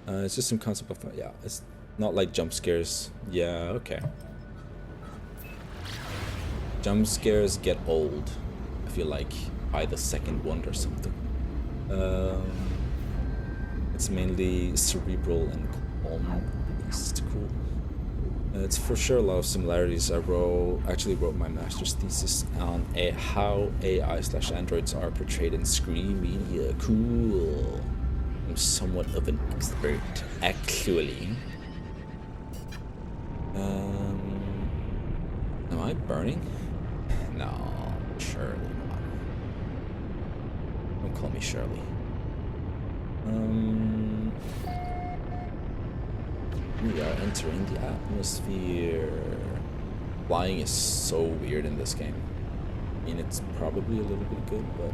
It's just some concept of it's not like jump scares. Yeah, okay. Jump scares get old, I feel like, by the second one or something. It's mainly cerebral and calm. It's cool. It's for sure a lot of similarities. I actually wrote my master's thesis on how AI/androids are portrayed in screen media. Cool. I'm somewhat of an expert, actually. Am I burning? No, surely not. Don't call me Shirley. We are entering the atmosphere. Flying is so weird in this game. I mean, it's probably a little bit good, but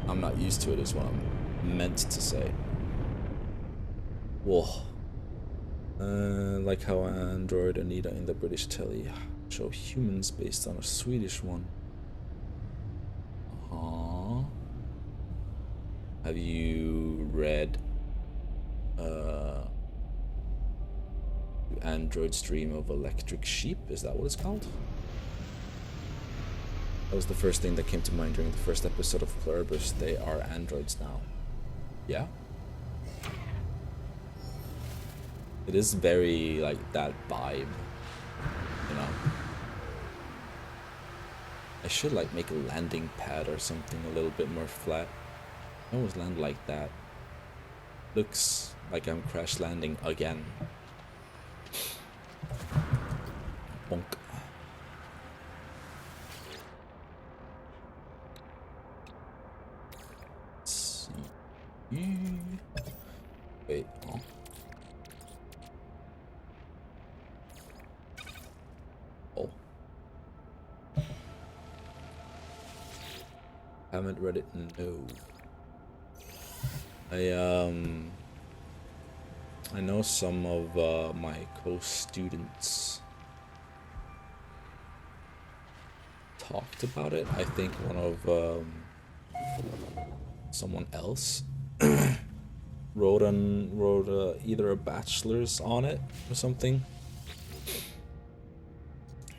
I'm not used to it is what I'm meant to say. Whoa. Like how Android Anita in the British telly show humans based on a Swedish one. Have you read Android's Dream of Electric Sheep? Is that what it's called? That was the first thing that came to mind during the first episode of Pluribus. They are androids now. Yeah? It is very like that vibe, you know. I should like make a landing pad or something a little bit more flat. I always land like that. Looks like I'm crash landing again. Bonk. Let's see. Wait, oh. Oh. Haven't read it, no. I know some of my co-students talked about it. I think one of someone else wrote either a bachelor's on it or something.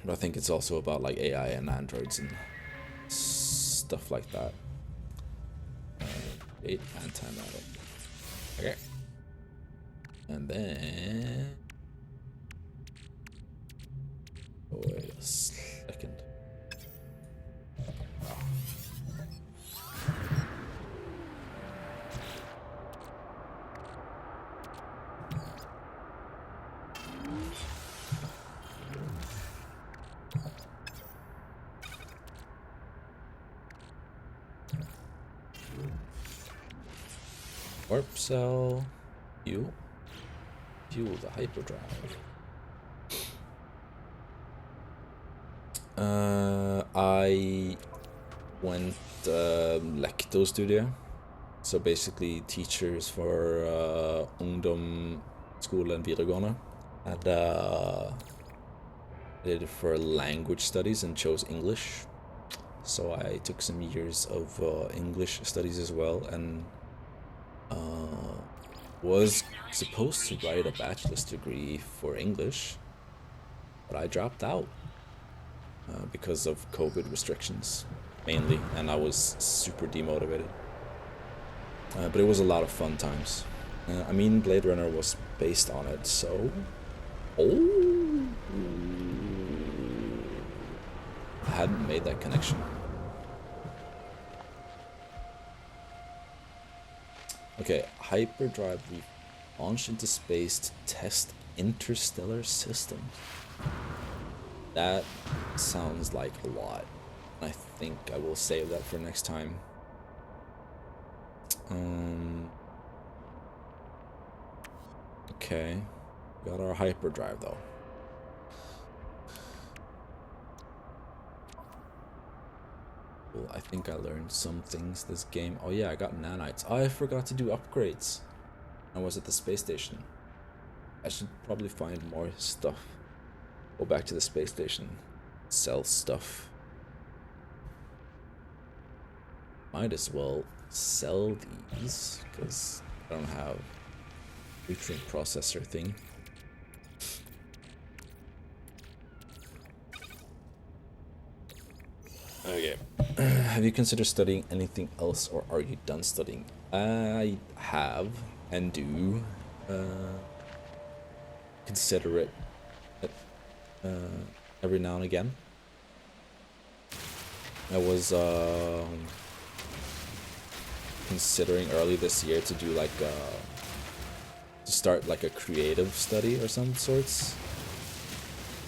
But I think it's also about like AI and androids and stuff like that. 8 antimatter. Okay. And then wait a second. Warp cell. Fuel the hyperdrive. I went Lekto studio, so basically teachers for ungdomsskolen videregående, and I did it for language studies and chose English. So I took some years of English studies as well, and was supposed to write a bachelor's degree for English, but I dropped out because of COVID restrictions mainly, and I was super demotivated. But it was a lot of fun times. I mean, Blade Runner was based on it, so oh, I hadn't made that connection. Okay, hyperdrive launch into space to test interstellar systems. That sounds like a lot. I think I will save that for next time. Okay, got our hyperdrive though. Well, I think I learned some things this game. Oh yeah, I got nanites. Oh, I forgot to do upgrades. I was at the space station. I should probably find more stuff. Go back to the space station. Sell stuff. Might as well sell these, because I don't have nutrient processor thing. Okay. Have you considered studying anything else, or are you done studying? I have and do consider it every now and again. I was considering early this year to do like to start like a creative study or some sorts.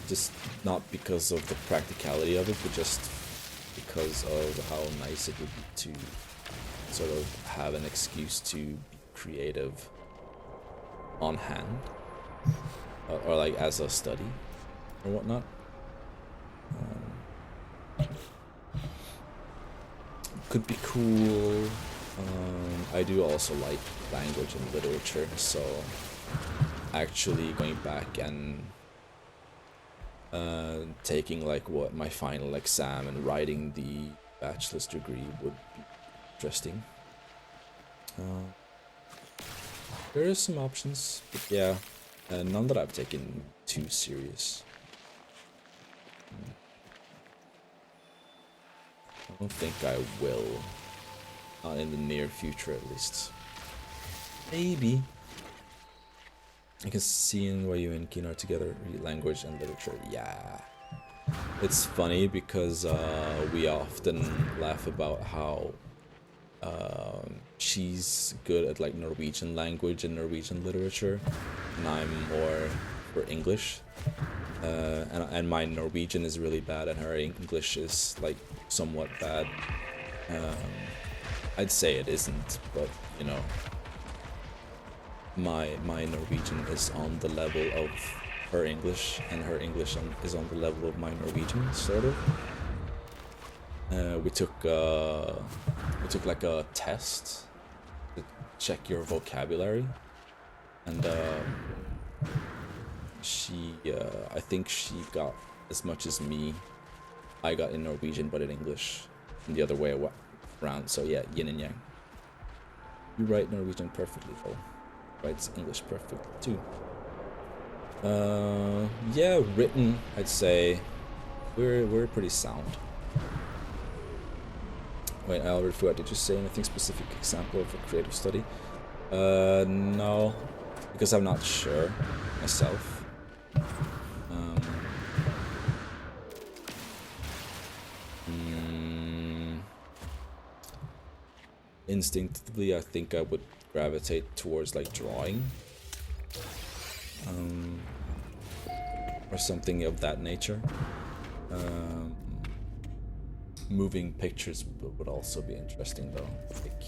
Just not because of the practicality of it, but just because of how nice it would be to sort of have an excuse to be creative on hand, or like as a study or whatnot. Could be cool. I do also like language and literature, so actually going back and taking like what my final exam and writing the bachelor's degree would be interesting. There are some options, but yeah, none that I've taken too serious. I don't think I will. Not in the near future, at least. Maybe. Because seeing why you and Keen are together, read language and literature, yeah. It's funny because we often laugh about how she's good at like Norwegian language and Norwegian literature, and I'm more for English. And my Norwegian is really bad, and her English is like somewhat bad. I'd say it isn't, but you know, my Norwegian is on the level of her English, and her English is on the level of my Norwegian, sort of. We took like a test to check your vocabulary, and I think she got as much as me. I got in Norwegian, but in English, and the other way around. So yeah, yin and yang. You write Norwegian perfectly, though. Writes English perfectly too. Yeah, written, I'd say we're pretty sound. Wait, Albert Fuad, did you say anything specific example of a creative study? No, because I'm not sure myself. Instinctively, I think I would gravitate towards like drawing, or something of that nature. Moving pictures would also be interesting though, like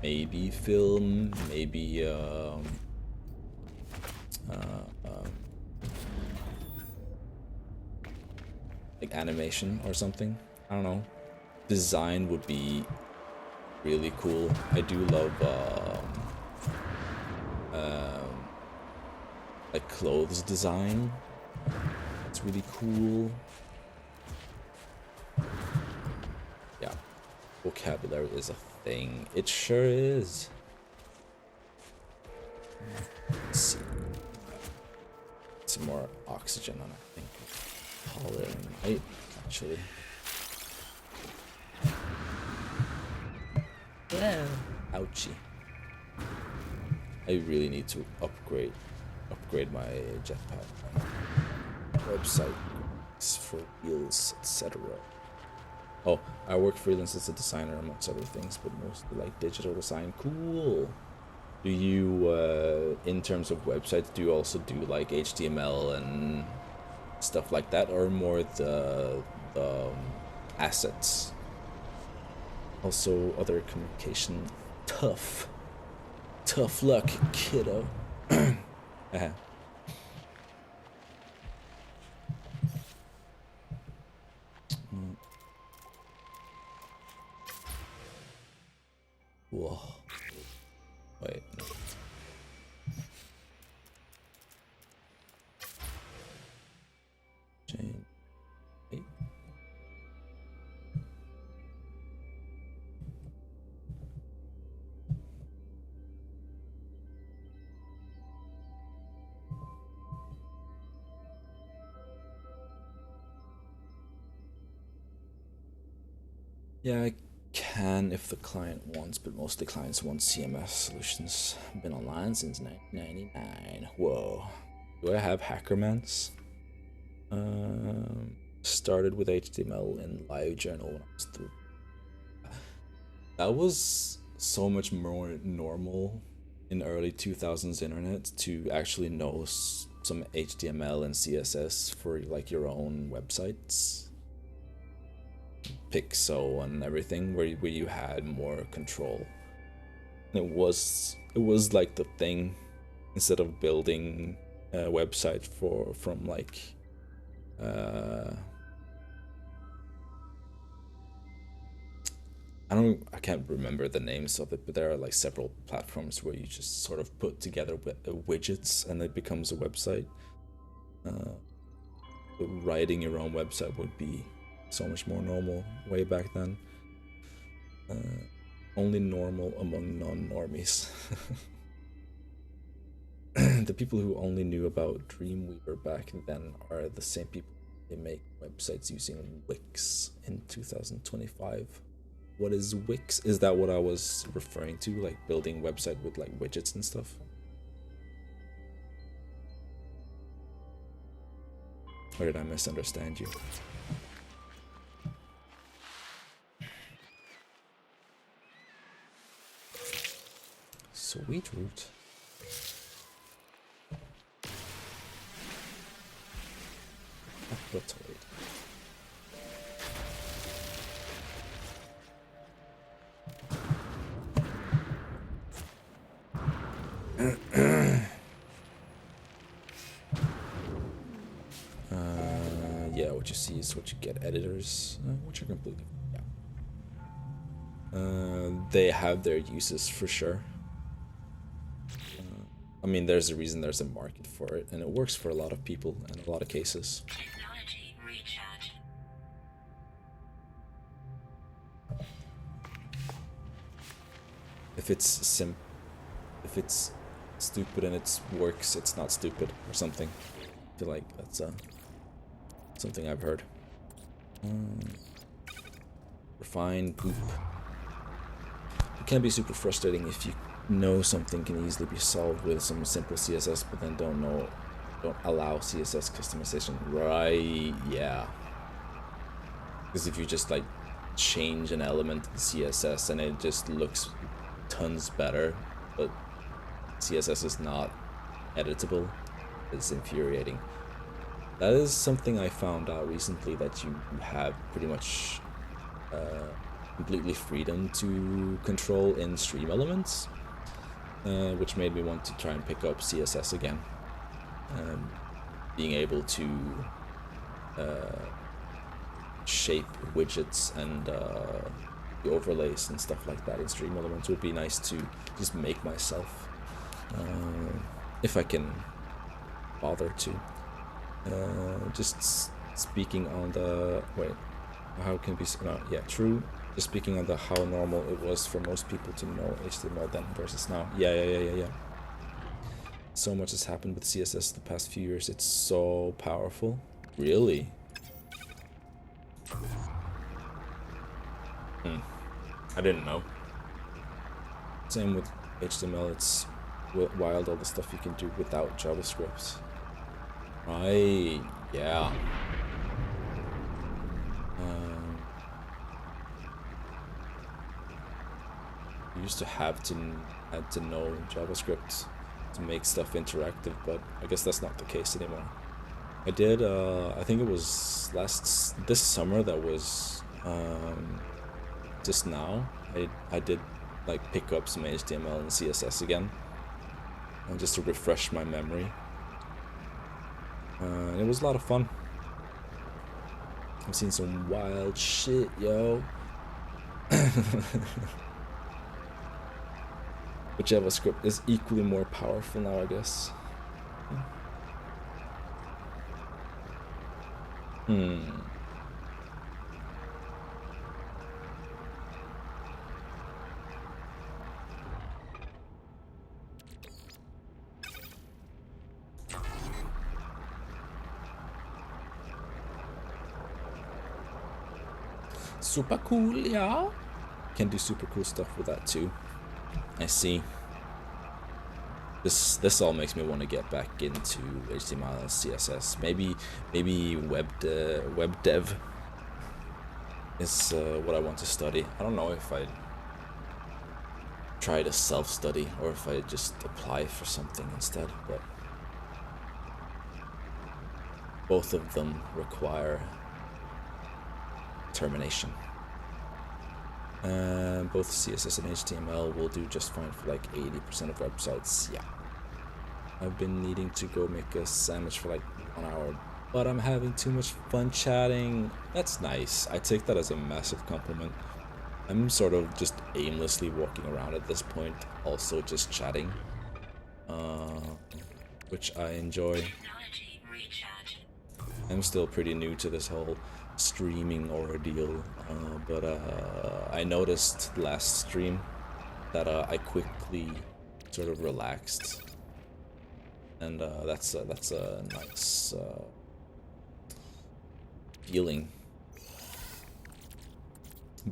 maybe film, maybe like animation or something. I don't know. Design would be really cool. I do love like clothes design. It's really cool. Yeah, vocabulary is a thing. It sure is. Let's see. Some more oxygen on, I think. Polyamide, actually. Yeah. Ouchie. I really need to upgrade my jetpack, my website for wheels, etc. Oh, I work freelance as a designer amongst other things, but mostly like digital design. Cool. Do you, in terms of websites, do you also do like HTML and stuff like that, or more the assets? Also, other communication. Tough luck, kiddo. Whoa. Wait. No. Change. Wait. Yeah, I can if the client wants, but mostly clients want CMS solutions. Been online since 1999. Whoa. Do I have Hackermans? Started with HTML in LiveJournal when I was through. That was so much more normal in early 2000s internet to actually know some HTML and CSS for like your own websites. Pixel and everything, where you had more control. It was like the thing, instead of building a website from like I can't remember the names of it, but there are like several platforms where you just sort of put together widgets and it becomes a website. Writing your own website would be so much more normal way back then. Only normal among non-normies. The people who only knew about Dreamweaver back then are the same people who make websites using Wix in 2025. What is Wix? Is that what I was referring to? Like building website with like widgets and stuff? Or did I misunderstand you? Sweet root. Aquatoid. Yeah, what you see is what you get. Editors, which are completely, yeah. They have their uses for sure. I mean, there's a reason there's a market for it, and it works for a lot of people in a lot of cases. Technology recharge. If it's stupid and it works, it's not stupid or something. I feel like that's something I've heard. Refine poop. It can be super frustrating if you know something can easily be solved with some simple CSS, but then don't allow CSS customization. Right? Yeah. Because if you just like change an element in CSS and it just looks tons better, but CSS is not editable, it's infuriating. That is something I found out recently, that you have pretty much completely freedom to control in stream elements, which made me want to try and pick up CSS again. Being able to shape widgets and the overlays and stuff like that in stream elements would be nice to just make myself, if I can bother to. Just speaking on the how can be yeah, true. Just speaking on the how normal it was for most people to know HTML then versus now. Yeah. So much has happened with CSS the past few years. It's so powerful. Really? I didn't know. Same with HTML. It's wild, all the stuff you can do without JavaScript. Right, yeah. You used to had to know JavaScript to make stuff interactive, but I guess that's not the case anymore. I did, I think it was this summer that was, just now, I did like pick up some HTML and CSS again, just to refresh my memory. And it was a lot of fun. I've seen some wild shit, yo. But JavaScript is equally more powerful now, I guess. Super cool, yeah. Can do super cool stuff with that too. I see. This all makes me want to get back into HTML and CSS. Maybe web dev is what I want to study. I don't know if I try to self-study or if I just apply for something instead, but both of them require termination. Both CSS and HTML will do just fine for like 80% of websites. Yeah. I've been needing to go make a sandwich for like 1 hour, but I'm having too much fun chatting. That's nice. I take that as a massive compliment. I'm sort of just aimlessly walking around at this point, also just chatting, which I enjoy. I'm still pretty new to this whole streaming ordeal, but I noticed last stream that I quickly sort of relaxed, and that's a nice feeling,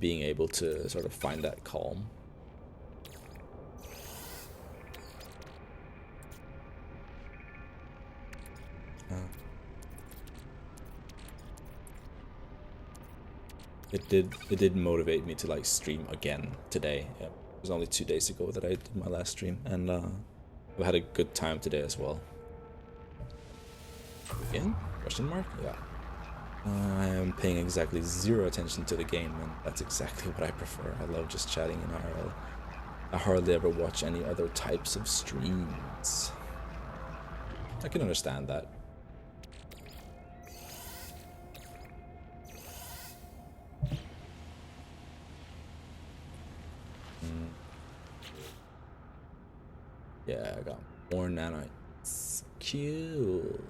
being able to sort of find that calm. it did motivate me to like stream again today. It was only 2 days ago that I did my last stream, and I had a good time today as well. Again? Question mark? Yeah. I am paying exactly 0 attention to the game, and that's exactly what I prefer. I love just chatting in IRL. I hardly ever watch any other types of streams. I can understand that. Yeah, I got more nanites. Cool.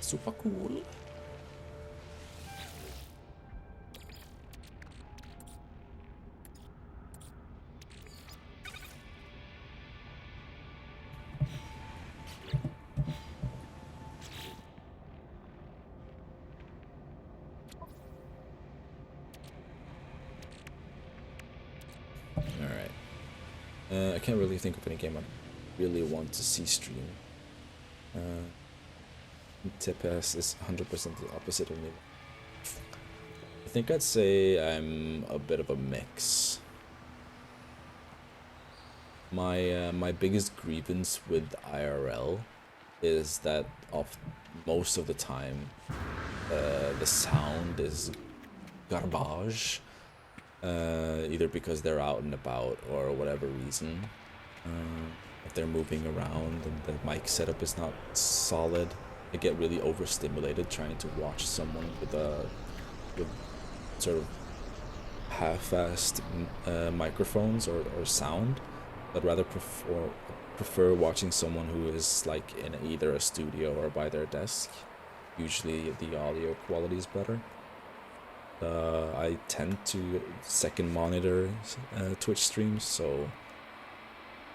Super cool. Alright. I can't really think of any game I really want to see stream. TPS is 100% the opposite of me. I think I'd say I'm a bit of a mix. My biggest grievance with IRL is that most of the time the sound is garbage, either because they're out and about or whatever reason. If they're moving around and the mic setup is not solid, I get really overstimulated trying to watch someone with sort of half-assed microphones or sound. I'd rather prefer watching someone who is like in either a studio or by their desk. Usually the audio quality is better. I tend to second monitor Twitch streams, so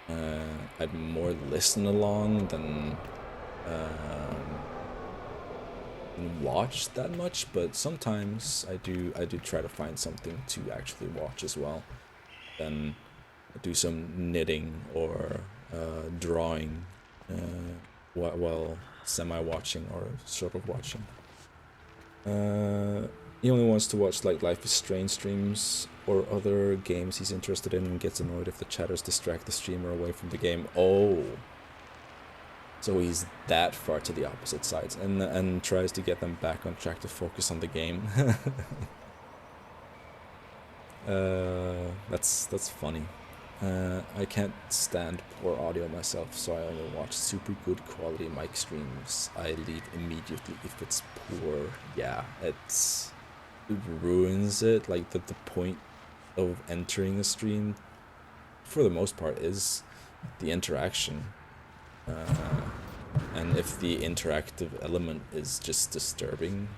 I'd more listen along than watch that much, but sometimes I do try to find something to actually watch as well. Then do some knitting or drawing while semi-watching or sort of watching. He only wants to watch like Life is Strange streams or other games he's interested in and gets annoyed if the chatters distract the streamer away from the game. Oh. So he's that far to the opposite sides and tries to get them back on track to focus on the game. That's funny. I can't stand poor audio myself, so I only watch super good quality mic streams. I leave immediately if it's poor. Yeah, it ruins it. Like the point of entering a stream, for the most part, is the interaction. And if the interactive element is just disturbing,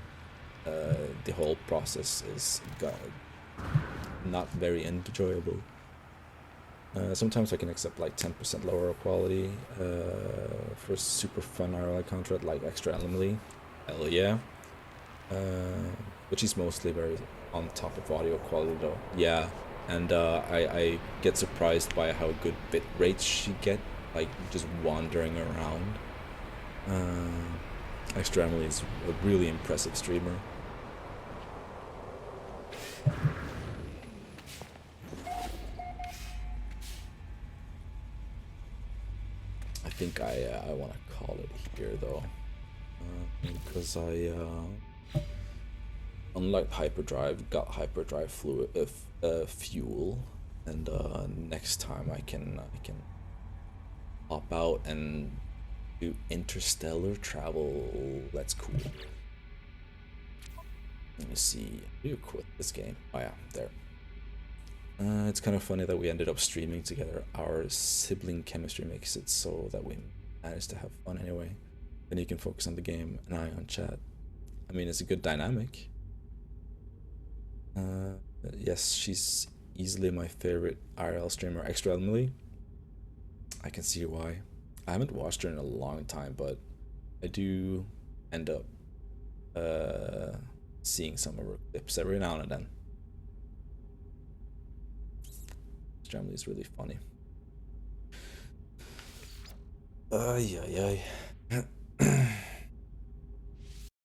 the whole process is not very enjoyable. Sometimes I can accept like 10% lower quality for super fun IRL content like Extra Anomaly. Hell yeah. Which is mostly very on top of audio quality though. Yeah, and I get surprised by how good bit rates she get, like just wandering around. Extra Emily is a really impressive streamer. I think I want to call it here though, because I unlike hyperdrive got hyperdrive fluid fuel, and next time I can hop out and do interstellar travel. That's cool. Let me see. How do you quit this game? Oh yeah, there. It's kind of funny that we ended up streaming together. Our sibling chemistry makes it so that we managed to have fun anyway. Then you can focus on the game and I on chat. I mean, it's a good dynamic. Yes, she's easily my favorite IRL streamer, Extra Emily. I can see why. I haven't watched her in a long time, but I do end up seeing some of her clips every now and then. Extra Emily is really funny. Ay.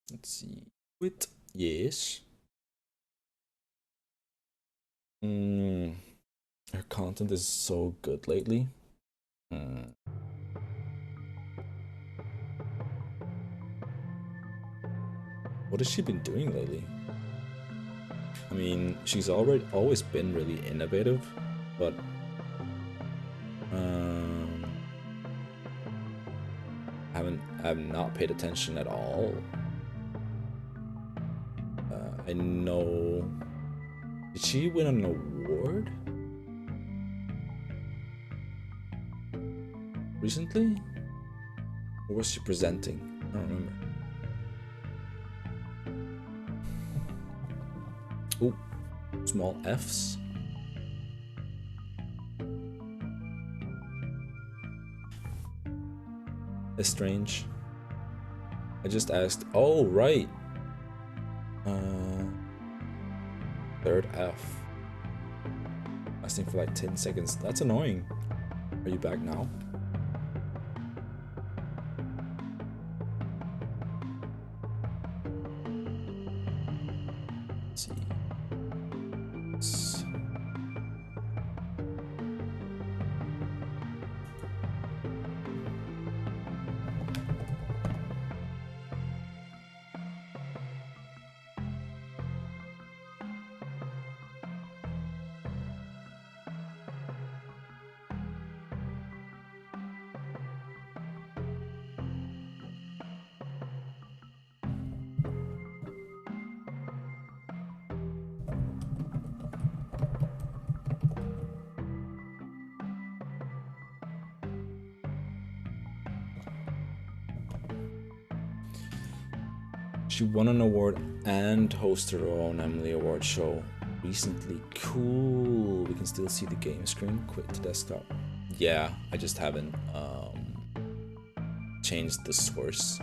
Let's see. Quit. Yes. Her content is so good lately. What has she been doing lately? I mean, she's always been really innovative, but I've not paid attention at all. I know. Did she win an award recently? Or was she presenting? I don't remember. Ooh, small F's. That's strange. I just asked. Oh, right. Third F. Lasting for like 10 seconds. That's annoying. Are you back now? Let's see. She won an award and hosted her own Emily Award show recently. Cool. We can still see the game screen. Quit to desktop. Yeah, I just haven't changed the source.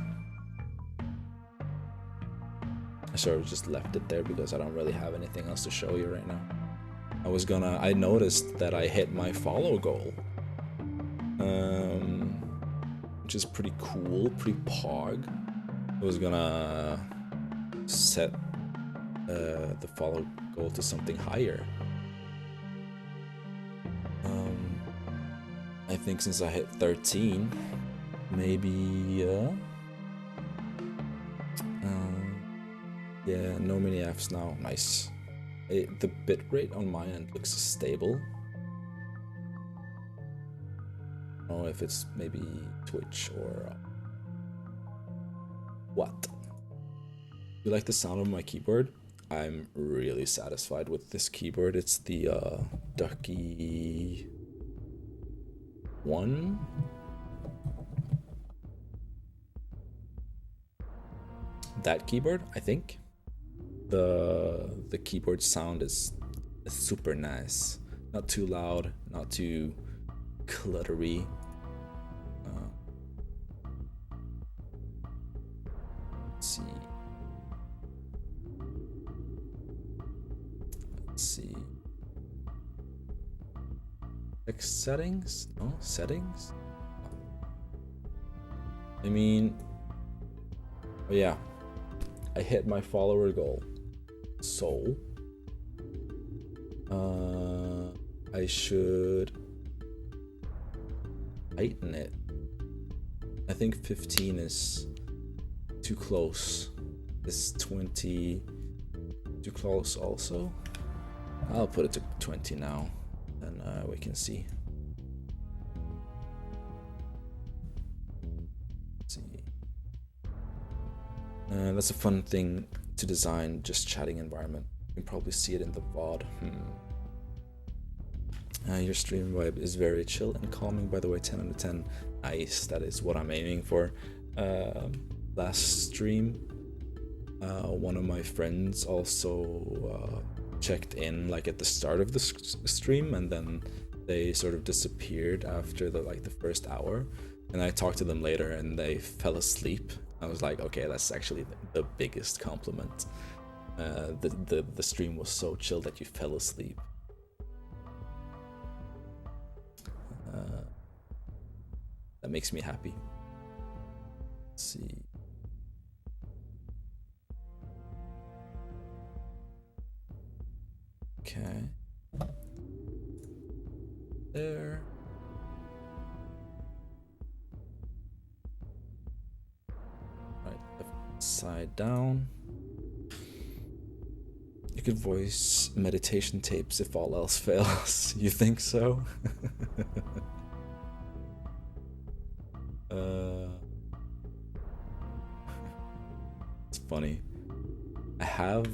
I sort of just left it there because I don't really have anything else to show you right now. I noticed that I hit my follow goal. Which is pretty cool, pretty pog. I was gonna set the follow goal to something higher. I think since I hit 13, maybe yeah, no mini Fs now. Nice. The bitrate on my end looks stable. I don't know if it's maybe Twitch or what. You like the sound of my keyboard? I'm really satisfied with this keyboard. It's the Ducky 1. That keyboard, I think. The keyboard sound is super nice. Not too loud, not too cluttery. Let's see. Text settings? No, settings? I mean, oh yeah, I hit my follower goal. So, I should heighten it. I think 15 is too close. Is 20 too close also? I'll put it to 20 now, and we can see. Let's see. That's a fun thing to design, just chatting environment. You can probably see it in the VOD. Your stream vibe is very chill and calming, by the way. 10 out of 10. Nice, that is what I'm aiming for. Last stream, one of my friends also checked in like at the start of the stream, and then they sort of disappeared after the first hour, and I talked to them later and they fell asleep. I was like, okay, that's actually the biggest compliment. The stream was so chill that you fell asleep. That makes me happy. Let's see. Okay. There. Right, left side down. You could voice meditation tapes if all else fails. You think so? It's funny. I have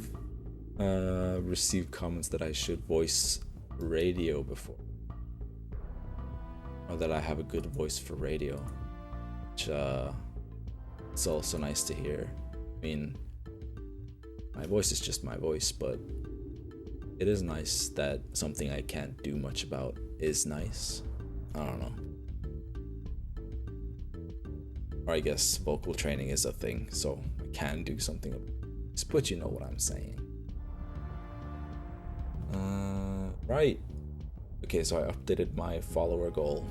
received comments that I should voice radio before, or that I have a good voice for radio, which it's also nice to hear. I mean, my voice is just my voice, but it is nice that something I can't do much about is nice. I don't know. Or I guess vocal training is a thing, so I can do something about it, but you know what I'm saying. Right. Okay, so I updated my follower goal.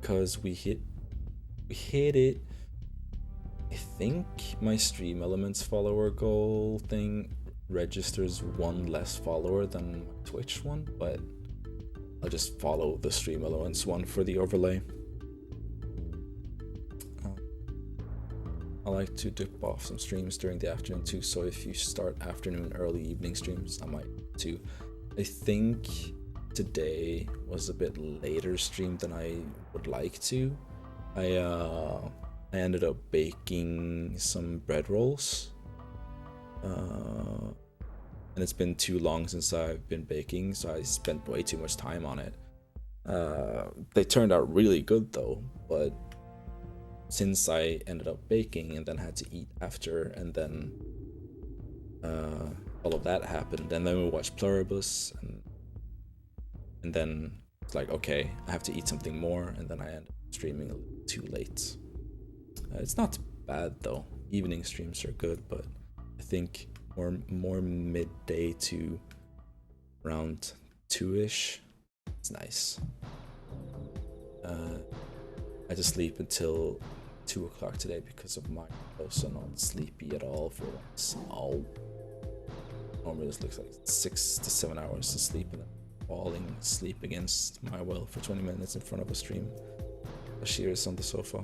Because we hit it. I think my Stream Elements follower goal thing registers one less follower than my Twitch one, but I'll just follow the Stream Elements one for the overlay. I like to dip off some streams during the afternoon too, so if you start afternoon, early evening streams, I might too. I think today was a bit later stream than I would like to. I ended up baking some bread rolls, and it's been too long since I've been baking, so I spent way too much time on it. They turned out really good though, but since I ended up baking and then had to eat after, and then all of that happened, and then we watched Pluribus, and then it's like, okay, I have to eat something more, and then I ended up streaming a little too late. It's not bad though. Evening streams are good, but I think more midday to around 2ish. It's nice. I just sleep until 2 o'clock today because of my so not sleepy at all for once. Oh, normally this looks like 6 to 7 hours to sleep and then falling asleep against my will for 20 minutes in front of a stream. Bashir is on the sofa.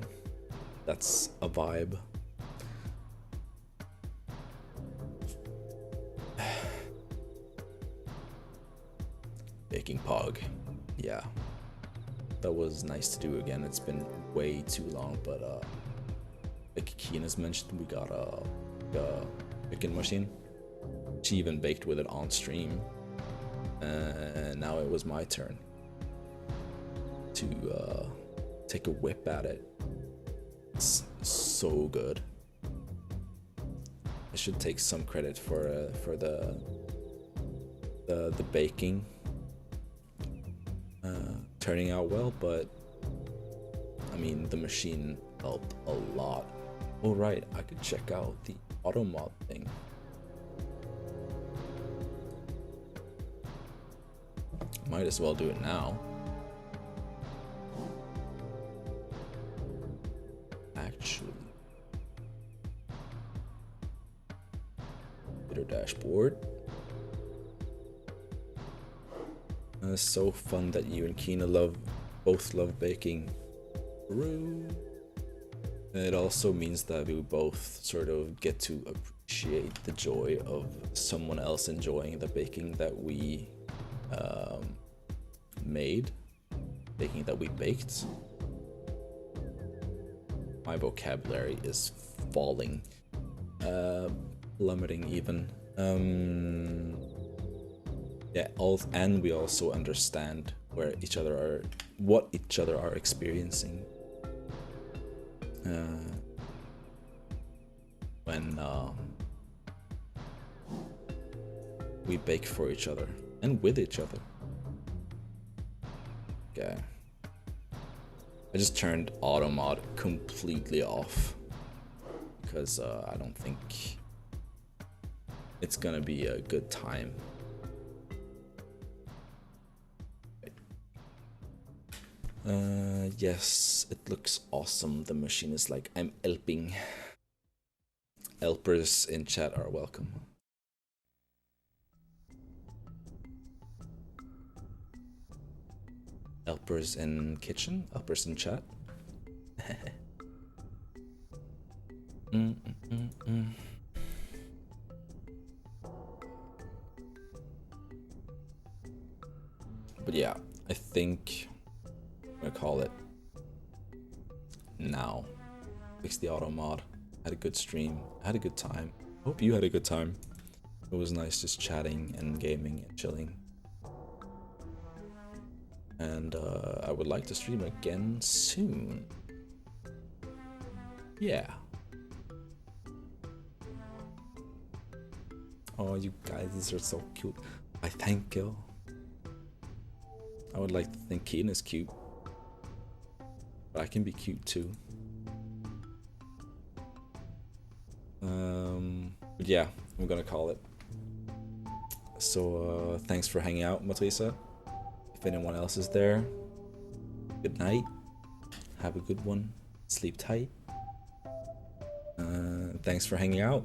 That's a vibe. Baking Pog. Yeah. That was nice to do again. It's been way too long, but like Keena's mentioned, we got a baking machine. She even baked with it on stream. And now it was my turn to take a whip at it. It's so good. I should take some credit for the baking turning out well, but I mean the machine helped a lot. Oh right, I could check out the auto mod thing. Might as well do it now. Actually, computer dashboard. It's so fun that you and Keena both love baking. It also means that we both sort of get to appreciate the joy of someone else enjoying the baking that we made, baking that we baked. My vocabulary is falling, plummeting even. Yeah, and we also understand what each other are experiencing when we bake for each other and with each other. Okay. I just turned auto mod completely off because I don't think it's gonna be a good time. Yes, it looks awesome. The machine is like, I'm helping. Helpers in chat are welcome. Helpers in kitchen, helpers in chat. But yeah, I think I'm gonna call it now. Fix the auto mod. Had a good stream. Had a good time. Hope you had a good time. It was nice just chatting and gaming and chilling. And I would like to stream again soon. Yeah. Oh, you guys are so cute. I thank you. I would like to think Keen is cute. But I can be cute too. But yeah, I'm gonna call it. So thanks for hanging out, Matrisa. If anyone else is there, good night. Have a good one. Sleep tight. Thanks for hanging out.